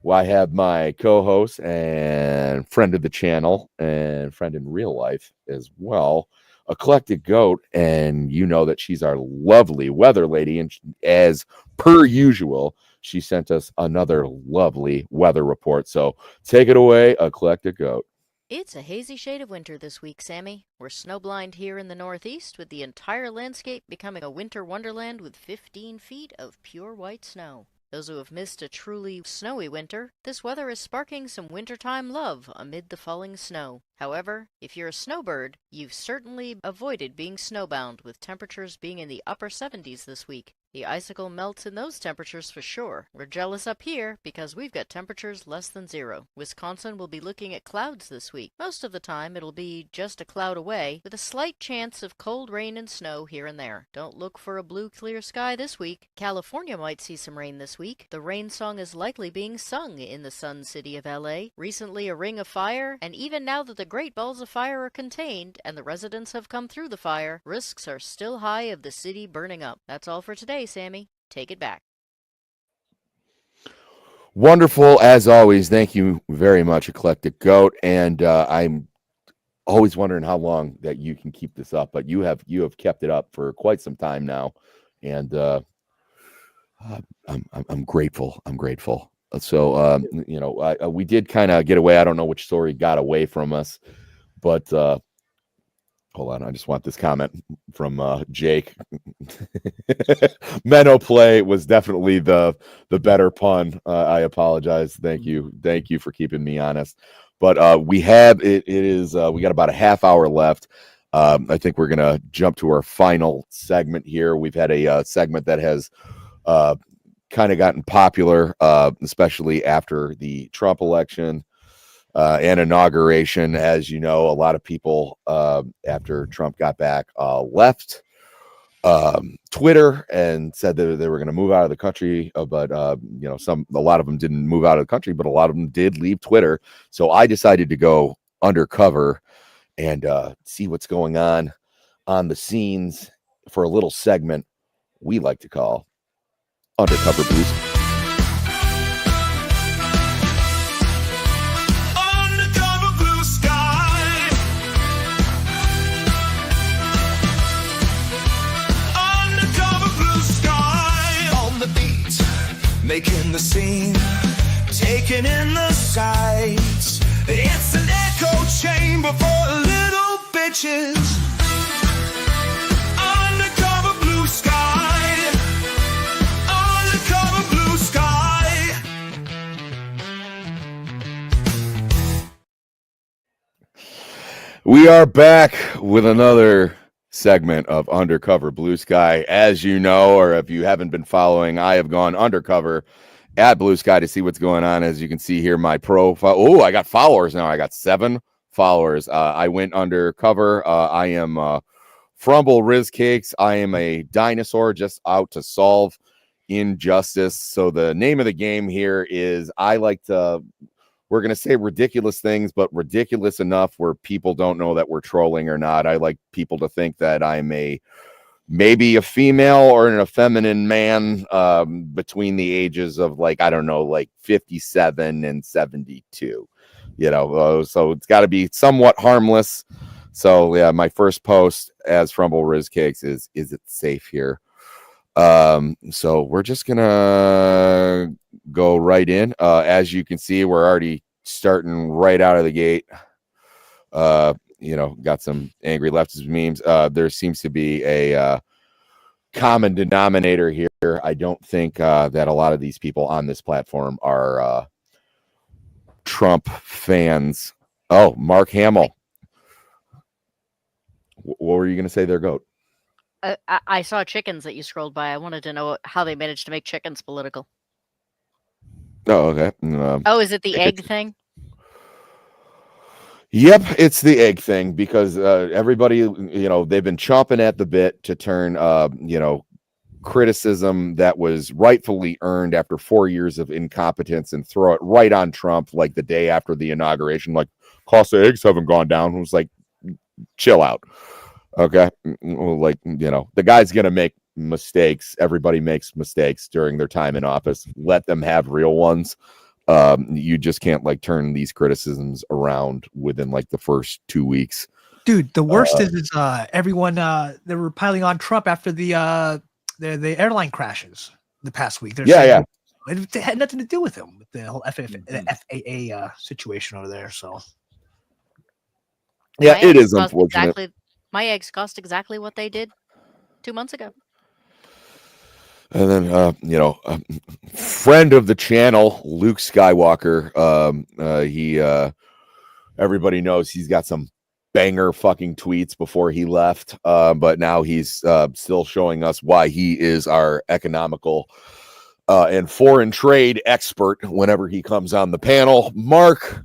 Well, I have my co-host and friend of the channel and friend in real life as well, Eclectic Goat, and you know that she's our lovely weather lady, and as per usual, she sent us another lovely weather report. So take it away, Eclectic Goat. It's a hazy shade of winter this week, Sammy. We're snowblind here in the Northeast, with the entire landscape becoming a winter wonderland with 15 feet of pure white snow. Those who have missed a truly snowy winter, this weather is sparking some wintertime love amid the falling snow. However, if you're a snowbird, you've certainly avoided being snowbound, with temperatures being in the upper 70s this week. The icicle melts in those temperatures for sure. We're jealous up here because we've got temperatures less than 0. Wisconsin will be looking at clouds this week. Most of the time it'll be just a cloud away, with a slight chance of cold rain and snow here and there. Don't look for a blue clear sky this week. California might see some rain this week. The rain song is likely being sung in the Sun City of LA. Recently a ring of fire, and even now that the great balls of fire are contained and the residents have come through the fire, risks are still high of the city burning up. That's all for today, Sammy. Take it back. Wonderful as always. Thank you very much, Eclectic Goat. And I'm always wondering how long that you can keep this up, but you have kept it up for quite some time now, and I'm grateful. I'm grateful. So we did kind of get away. I don't know which story got away from us, but hold on. I just want this comment from Jake. Menno play was definitely the better pun. I apologize. Thank you for keeping me honest. But we have it is we got about a half hour left. I think we're gonna jump to our final segment here. We've had a segment that has kind of gotten popular, especially after the Trump election. and inauguration. As you know, a lot of people after Trump got back left Twitter and said that they were going to move out of the country, but a lot of them didn't move out of the country, but a lot of them did leave Twitter. So I decided to go undercover and see what's going on the scenes for a little segment we like to call Undercover Blues. Making the scene, taking in the sights. It's an echo chamber for little bitches. Undercover blue sky. Undercover blue sky. We are back with another segment of Undercover Blue Sky. As you know, or if you haven't been following, I have gone undercover at Blue Sky to see what's going on. As you can see here, my profile. Oh, I got followers now. I got 7 followers. I went undercover. I am Frumble Riz Cakes. I am a dinosaur just out to solve injustice. So the name of the game here is we're going to say ridiculous things, but ridiculous enough where people don't know that we're trolling or not. I like people to think that I'm maybe a female or an effeminate man between the ages of 57 and 72, so it's got to be somewhat harmless. So yeah, my first post as Frumble Riz Cakes is it safe here? So we're just gonna go right in. As you can see, we're already starting right out of the gate. Got some angry leftist memes. There seems to be a common denominator here. I don't think that a lot of these people on this platform are Trump fans. Oh, Mark Hamill. What were you gonna say there, Goat? I saw chickens that you scrolled by. I wanted to know how they managed to make chickens political. Oh, okay. Is it the egg thing? Yep, it's the egg thing because everybody, they've been chomping at the bit to turn, criticism that was rightfully earned after 4 years of incompetence and throw it right on Trump like the day after the inauguration. Like, cost of eggs haven't gone down. It was like, chill out. Okay, the guy's gonna make mistakes. Everybody makes mistakes during their time in office. Let them have real ones. You just can't turn these criticisms around within the first 2 weeks. Dude, the worst is everyone they were piling on Trump after the airline crashes the past week. It had nothing to do with him, with the whole FAA situation over there. So yeah, it is unfortunate. My eggs cost exactly what they did 2 months ago. And then, friend of the channel, Luke Skywalker, everybody knows he's got some banger fucking tweets before he left. But now he's still showing us why he is our economical and foreign trade expert whenever he comes on the panel. Mark,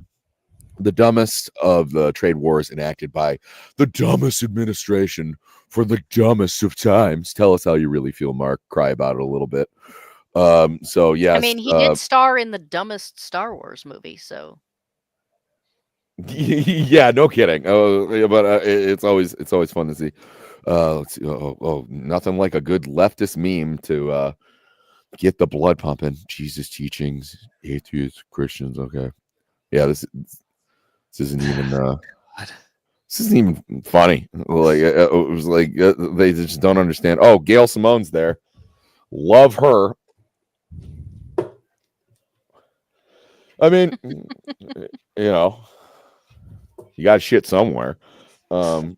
the dumbest of the trade wars enacted by the dumbest administration for the dumbest of times. Tell us how you really feel, Mark. Cry about it a little bit. So yes, I mean, he did star in the dumbest Star Wars movie, so yeah, no kidding. But it's always fun to see. Let's see. Nothing like a good leftist meme to get the blood pumping. Jesus teachings, atheists, Christians. Okay, yeah, this isn't even this isn't even funny. It was they just don't understand. Oh, Gail Simone's there. Love her. I mean, you got shit somewhere. And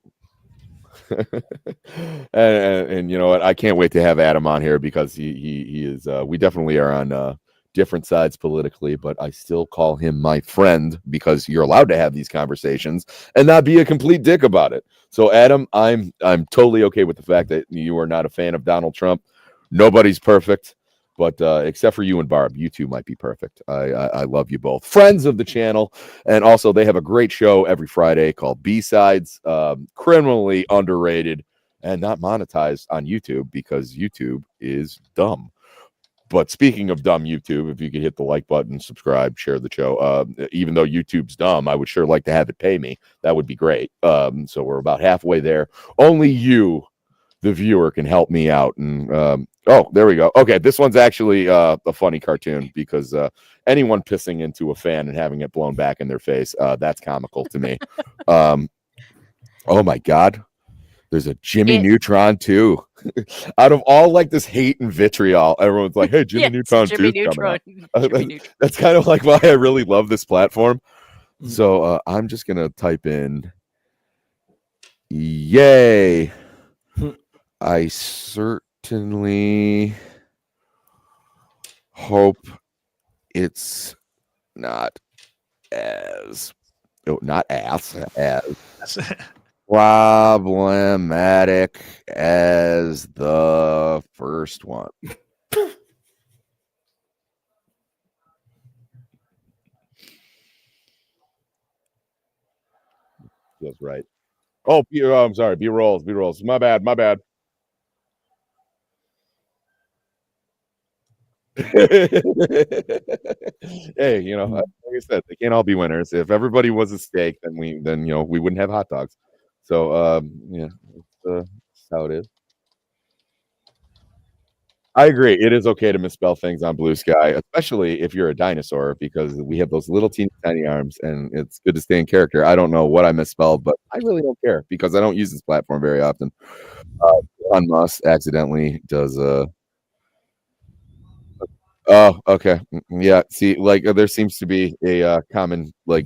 you know what? I can't wait to have Adam on here because he is. We definitely are on different sides politically, but I still call him my friend because you're allowed to have these conversations and not be a complete dick about it. So, Adam, I'm totally okay with the fact that you are not a fan of Donald Trump. Nobody's perfect. But except for you and Barb, you two might be perfect. I love you both. Friends of the channel. And also, they have a great show every Friday called B-Sides. Criminally underrated and not monetized on YouTube because YouTube is dumb. But speaking of dumb YouTube, if you could hit the like button, subscribe, share the show. Even though YouTube's dumb, I would sure like to have it pay me. That would be great. So we're about halfway there. Only you, the viewer, can help me out. And oh, there we go. Okay, this one's actually a funny cartoon because anyone pissing into a fan and having it blown back in their face, that's comical to me. Oh my God. There's a Jimmy Neutron too. Out of all like this hate and vitriol, everyone's like, "Hey, Jimmy Neutron 2 coming out." That's kind of like why I really love this platform. So I'm just gonna type in, "Yay!" I certainly hope it's not as problematic as the first one. Feels right. Oh, I'm sorry. B-rolls. My bad. Hey, you know, like I said, they can't all be winners. If everybody was a steak, then we wouldn't have hot dogs. So yeah, that's how it is. I agree. It is okay to misspell things on Blue Sky, especially if you're a dinosaur, because we have those little teeny tiny arms, and it's good to stay in character. I don't know what I misspelled, but I really don't care because I don't use this platform very often. Elon Musk accidentally does oh, okay. Yeah. See, like there seems to be a common like,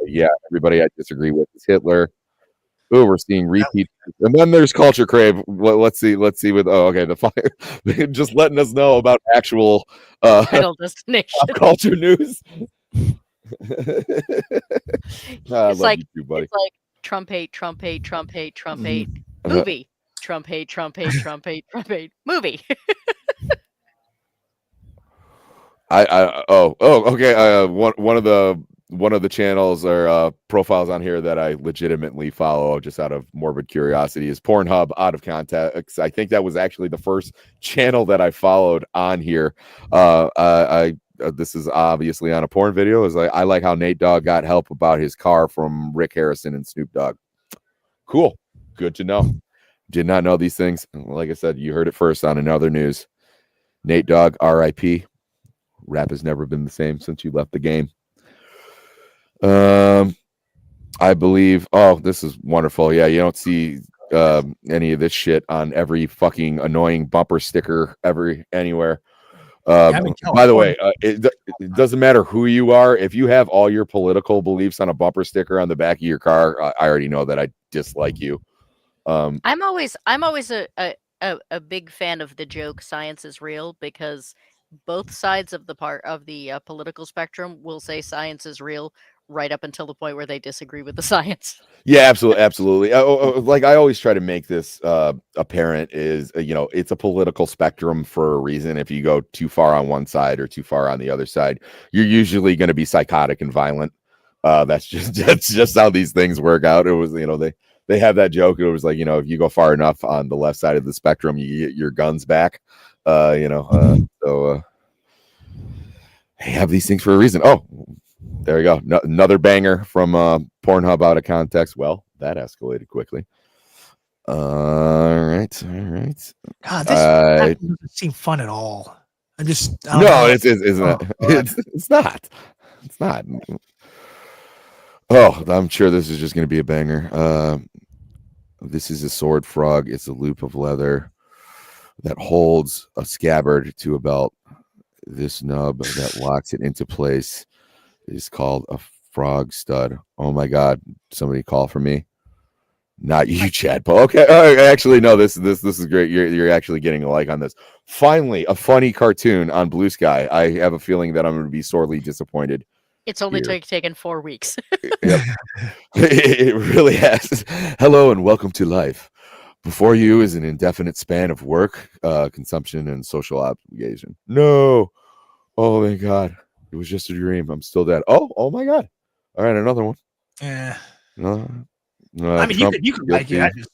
yeah, everybody I disagree with is Hitler. Oh, we're seeing repeat, and then there's Culture Crave. Let's see with the fire, just letting us know about actual Final Destination culture news. It's like Trump hate movie. Trump hate movie. Okay. One of the channels or profiles on here that I legitimately follow just out of morbid curiosity is Pornhub Out of Context. I think that was actually the first channel that I followed on here. This is obviously on a porn video. Is I like how Nate Dogg got help about his car from Rick Harrison and Snoop Dogg. Cool. Good to know. Did not know these things. Like I said, you heard it first on Another News. Nate Dogg, RIP. Rap has never been the same since you left the game. I believe. Oh, this is wonderful. Yeah, you don't see any of this shit on every fucking annoying bumper sticker anywhere. By the way, it doesn't matter who you are. If you have all your political beliefs on a bumper sticker on the back of your car, I already know that I dislike you. I'm always a big fan of the joke "Science is real" because both sides of the political spectrum will say science is real right up until the point where they disagree with the science. Yeah, absolutely. Like I always try to make this apparent is, it's a political spectrum for a reason. If you go too far on one side or too far on the other side, you're usually going to be psychotic and violent. That's just how these things work out. It was, they have that joke. It was like, if you go far enough on the left side of the spectrum, you get your guns back. So they have these things for a reason. Oh, there we go. Another banger from Pornhub Out of Context. Well, that escalated quickly. All right. God, this doesn't seem fun at all. It's not. It's not. Oh, I'm sure this is just going to be a banger. This is a sword frog. It's a loop of leather that holds a scabbard to a belt. This nub that locks it into place is called a frog stud. Oh my God! Somebody call for me. Not you, Chad. But okay. Actually, no. This is great. You're actually getting a like on this. Finally, a funny cartoon on Blue Sky. I have a feeling that I'm going to be sorely disappointed. It's only taken 4 weeks. Yep. It really has. Hello and welcome to life. Before you is an indefinite span of work, consumption, and social obligation. No. Oh, my God. It was just a dream. I'm still dead. Oh my God. All right, another one. Yeah. I mean, Trump you could like it. I just,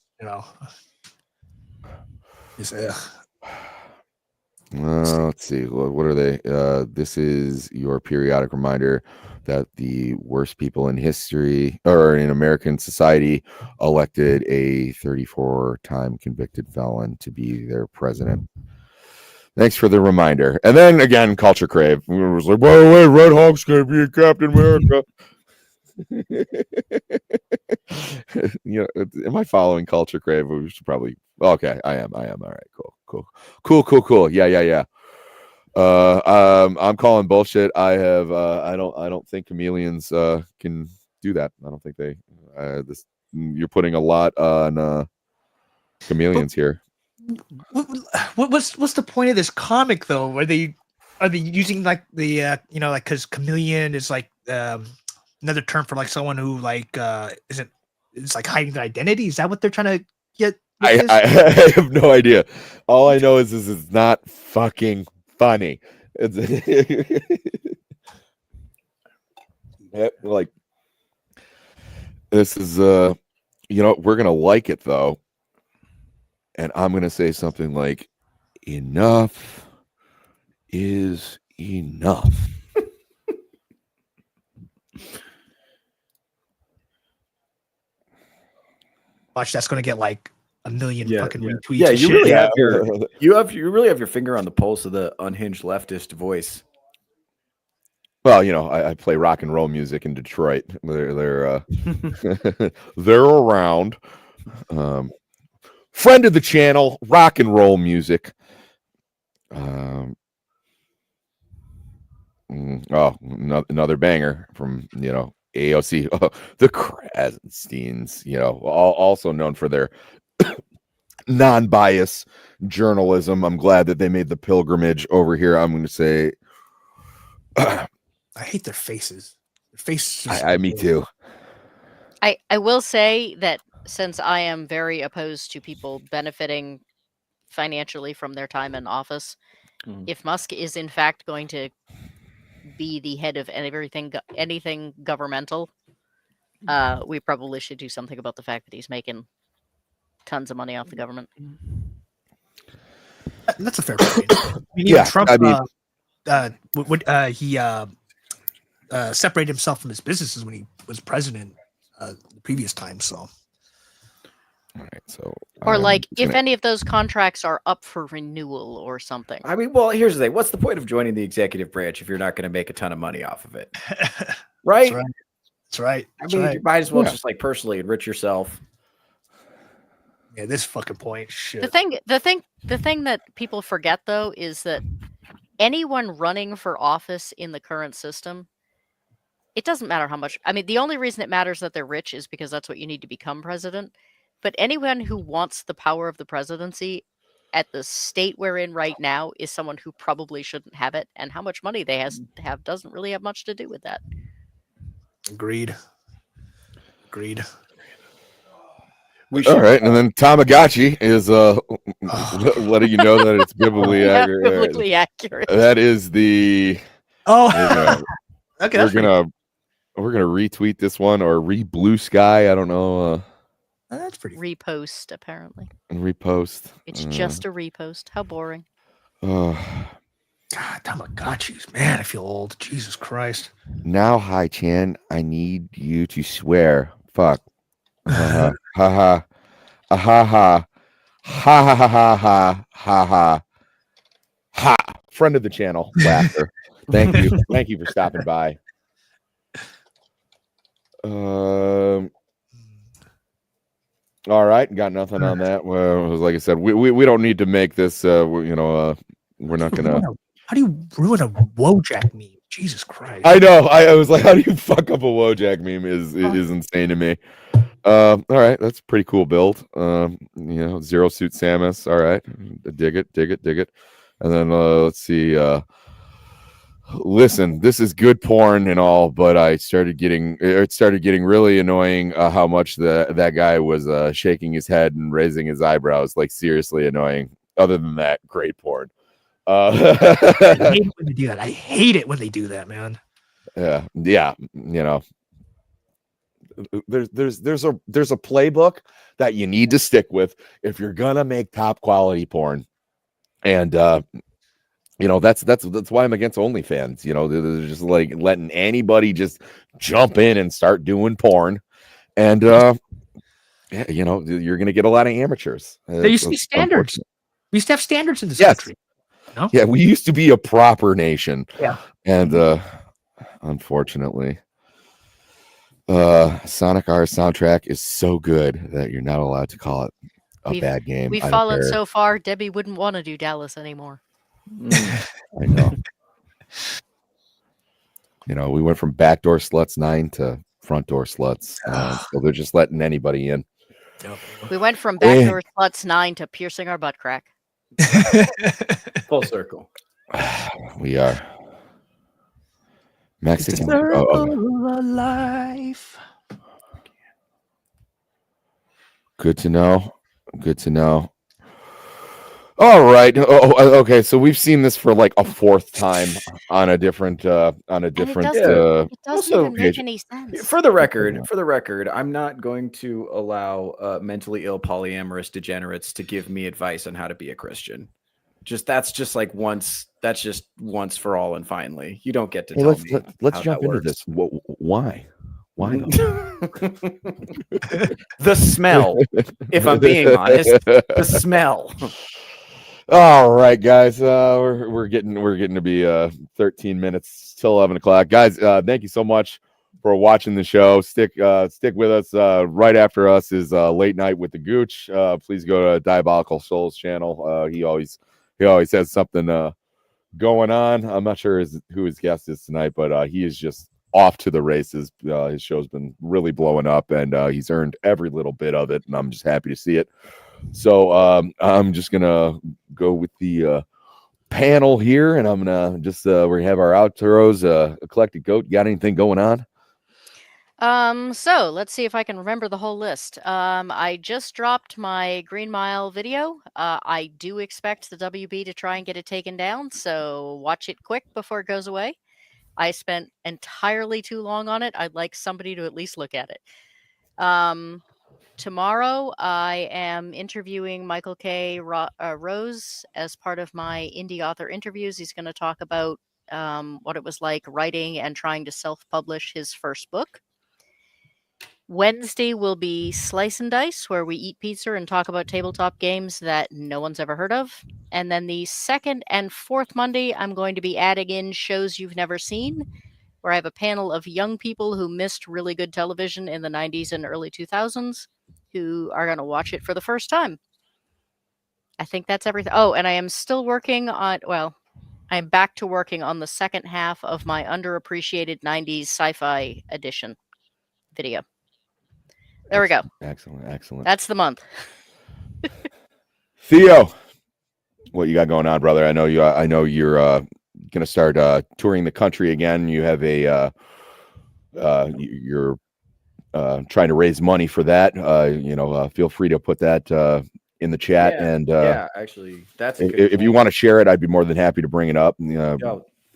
let's see. What are they? This is your periodic reminder that the worst people in history or in American society elected a 34-time convicted felon to be their president. Thanks for the reminder. And then again, Culture Crave. We was like, by the way, Red Hulk's going to be Captain America. Am I following Culture Crave? We should probably. Okay, I am. All right, cool. Yeah. I'm calling bullshit. I don't think chameleons can do that. I don't think they. You're putting a lot on chameleons here. What's the point of this comic though? Are they using like the like because chameleon is like another term for like someone who like isn't it's like hiding their identity? Is that what they're trying to get? I have no idea. All I know is this is not fucking funny. It's like this is we're gonna like it though, and I'm gonna say something like enough is enough. Watch, that's gonna get like a million fucking retweets. Yeah, you really have you really have your finger on the pulse of the unhinged leftist voice. Well, I play rock and roll music in Detroit. They're they're around. Friend of the channel, rock and roll music. Another banger from AOC, the Krasensteins. Also known for their non-bias journalism. I'm glad that they made the pilgrimage over here. I'm going to say, I hate their faces. Their faces. Me too. I will say that since I am very opposed to people benefiting financially from their time in office, if Musk is in fact going to be the head of anything governmental, we probably should do something about the fact that he's making tons of money off the government. That's a fair point. Trump, he separated himself from his businesses when he was president the previous time. So, all right. So, or like if any of those contracts are up for renewal or something. I mean, well, here's the thing: what's the point of joining the executive branch if you're not going to make a ton of money off of it? Right? That's right. I mean, you might as well just like personally enrich yourself. Yeah, this fucking point. Shit. The thing that people forget though is that anyone running for office in the current system, it doesn't matter how much. I mean, the only reason it matters that they're rich is because that's what you need to become president. But anyone who wants the power of the presidency at the state we're in right now is someone who probably shouldn't have it, and how much money they have doesn't really have much to do with that. Agreed. All right, and then Tamagotchi is letting you know that it's biblically accurate. Biblically accurate. That is the. Okay. We're gonna retweet this one or blue sky. I don't know. That's pretty. Repost apparently. And repost. It's just a repost. How boring. God, Tamagotchis, man, I feel old. Jesus Christ. Now, Hi Chan, I need you to swear. Fuck. Ha ha. Ha ha. Ha ha ha ha ha ha. Friend of the channel, laughter. Thank you. Thank you for stopping by. All right, got nothing on that. Well, like I said, we don't need to make this. We're not gonna. How do you ruin a Wojak meme? Jesus Christ! I know. I was like, how do you fuck up a Wojak meme? Is insane to me. All right, that's a pretty cool build. Zero Suit Samus. All right, dig it. And then let's see. Listen, this is good porn and all, but it started getting really annoying how much that guy was shaking his head and raising his eyebrows, like seriously annoying. Other than that, great porn. I hate it when they do that. I hate it when they do that, man. Yeah, you know. There's a playbook that you need to stick with if you're gonna make top quality porn. And you know, that's why I'm against OnlyFans. You know, they're just like letting anybody just jump in and start doing porn. And yeah, you know, you're gonna get a lot of amateurs. There used to be standards. We used to have standards in this Yes. country. No? Yeah, we used to be a proper nation. Yeah. And unfortunately, Sonic R soundtrack is so good that you're not allowed to call it a bad game. We've I don't fallen care. so far, Debbie wouldn't want to do Dallas anymore. I know. You know, we went from backdoor sluts 9 to front door sluts. So they're just letting anybody in. We went from backdoor sluts 9 to piercing our butt crack. Full circle. We are Mexican. Life. Good to know. Good to know. All right. Okay. So we've seen this for like a fourth time on a different It doesn't even make any sense. For the record, I'm not going to allow mentally ill polyamorous degenerates to give me advice on how to be a Christian. That's just once for all and finally. You don't get to tell me. Let's jump into this. Why? Why though? The smell. If I'm being honest, the smell. All right, guys. We're getting to be 13 minutes till 11 o'clock. Guys, thank you so much for watching the show. Stick with us. Right after us is Late Night with the Gooch. Please go to Diabolical Souls channel. He always has something going on. I'm not sure who his guest is tonight, but he is just off to the races. His show's been really blowing up, and he's earned every little bit of it, and I'm just happy to see it. So I'm just gonna go with the panel here, and I'm gonna just we have our outros. Eclectic Goat, you got anything going on? So let's see if I can remember the whole list. I just dropped my Green Mile video. I do expect the WB to try and get it taken down, so watch it quick before it goes away. I spent entirely too long on it. I'd like somebody to at least look at it. Tomorrow, I am interviewing Michael K. Rose as part of my indie author interviews. He's going to talk about what it was like writing and trying to self-publish his first book. Wednesday will be Slice and Dice, where we eat pizza and talk about tabletop games that no one's ever heard of. And then the second and fourth Monday, I'm going to be adding in shows you've never seen, where I have a panel of young people who missed really good television in the 90s and early 2000s who are going to watch it for the first time. I think that's everything. Oh, and I am still working on, I'm back to working on the second half of my underappreciated 90s sci-fi edition video. There we go. Excellent. That's the month. Theo, what you got going on, brother? I know you're going to start touring the country again. You have you're trying to raise money for that. Feel free to put that in the chat. Actually, that's if you want to share it, I'd be more than happy to bring it up.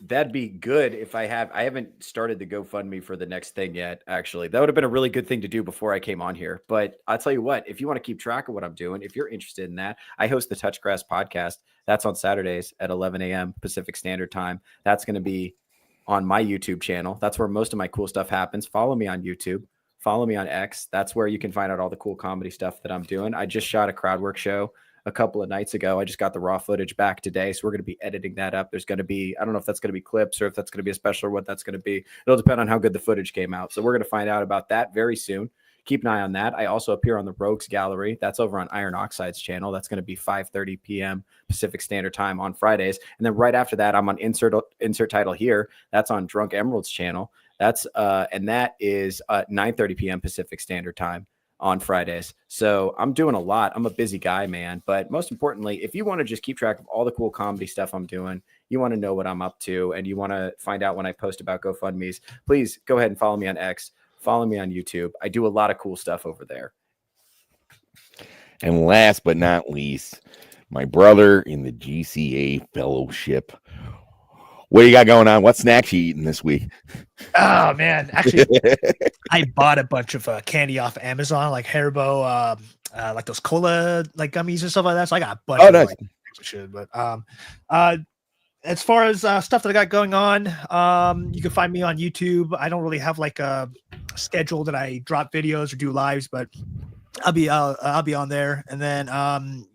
That'd be good if I haven't started the GoFundMe for the next thing yet. Actually, that would have been a really good thing to do before I came on here. But I'll tell you what, if you want to keep track of what I'm doing, if you're interested in that, I host the Touchgrass podcast. That's on Saturdays at 11 a.m. Pacific Standard Time. That's going to be on my YouTube channel. That's where most of my cool stuff happens. Follow me on YouTube. Follow me on X. That's where you can find out all the cool comedy stuff that I'm doing. I just shot a crowd work show a couple of nights ago. I just got the raw footage back today, so we're going to be editing that up. There's going to be, I don't know if that's going to be clips or if that's going to be a special or what that's going to be. It'll depend on how good the footage came out. So we're going to find out about that very soon. Keep an eye on that. I also appear on the Rogues Gallery. That's over on Iron Oxide's channel. That's going to be 5:30 p.m. Pacific Standard Time on Fridays. And then right after that, I'm on insert title here. That's on Drunk Emerald's channel. That's and that is 9:30 p.m. Pacific Standard Time on Fridays. So I'm doing a lot. I'm a busy guy, man. But most importantly, if you want to just keep track of all the cool comedy stuff I'm doing, you want to know what I'm up to, and you want to find out when I post about GoFundMe's, please go ahead and follow me on X, follow me on YouTube. I do a lot of cool stuff over there. And last but not least, my brother in the GCA fellowship. What do you got going on? What snacks you eating this week? Oh man, actually, I bought a bunch of candy off Amazon, like Haribo, like those cola like gummies and stuff like that. So I got a bunch of nice. like, shit. But as far as stuff that I got going on, you can find me on YouTube. I don't really have like a schedule that I drop videos or do lives, but I'll be on there. And then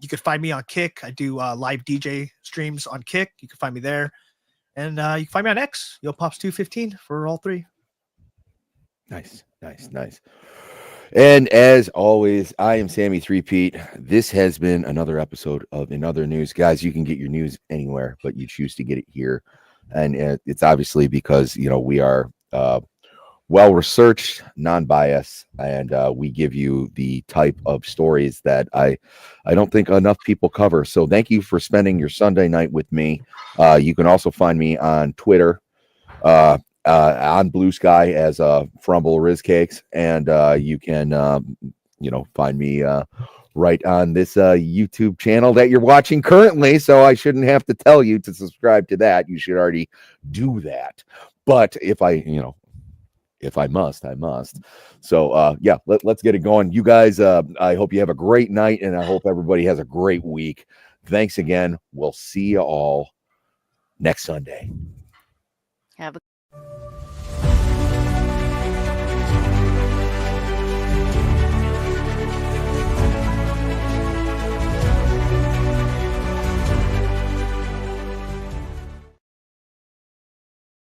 you can find me on Kick. I do live DJ streams on Kick. You can find me there. And you can find me on X, YOPOPS215 for all three. Nice. And as always, I am Sammy 3-Pete. This has been another episode of In Other News. Guys, you can get your news anywhere, but you choose to get it here. And it's obviously because, we are well-researched, non-biased, and we give you the type of stories that I don't think enough people cover. So thank you for spending your Sunday night with me. You can also find me on Twitter, on Blue Sky as Frumble Riz Cakes, and you can find me right on this YouTube channel that you're watching currently. So I shouldn't have to tell you to subscribe to that. You should already do that. But if I must, I must. So, let's get it going. You guys, I hope you have a great night, and I hope everybody has a great week. Thanks again. We'll see you all next Sunday. Have a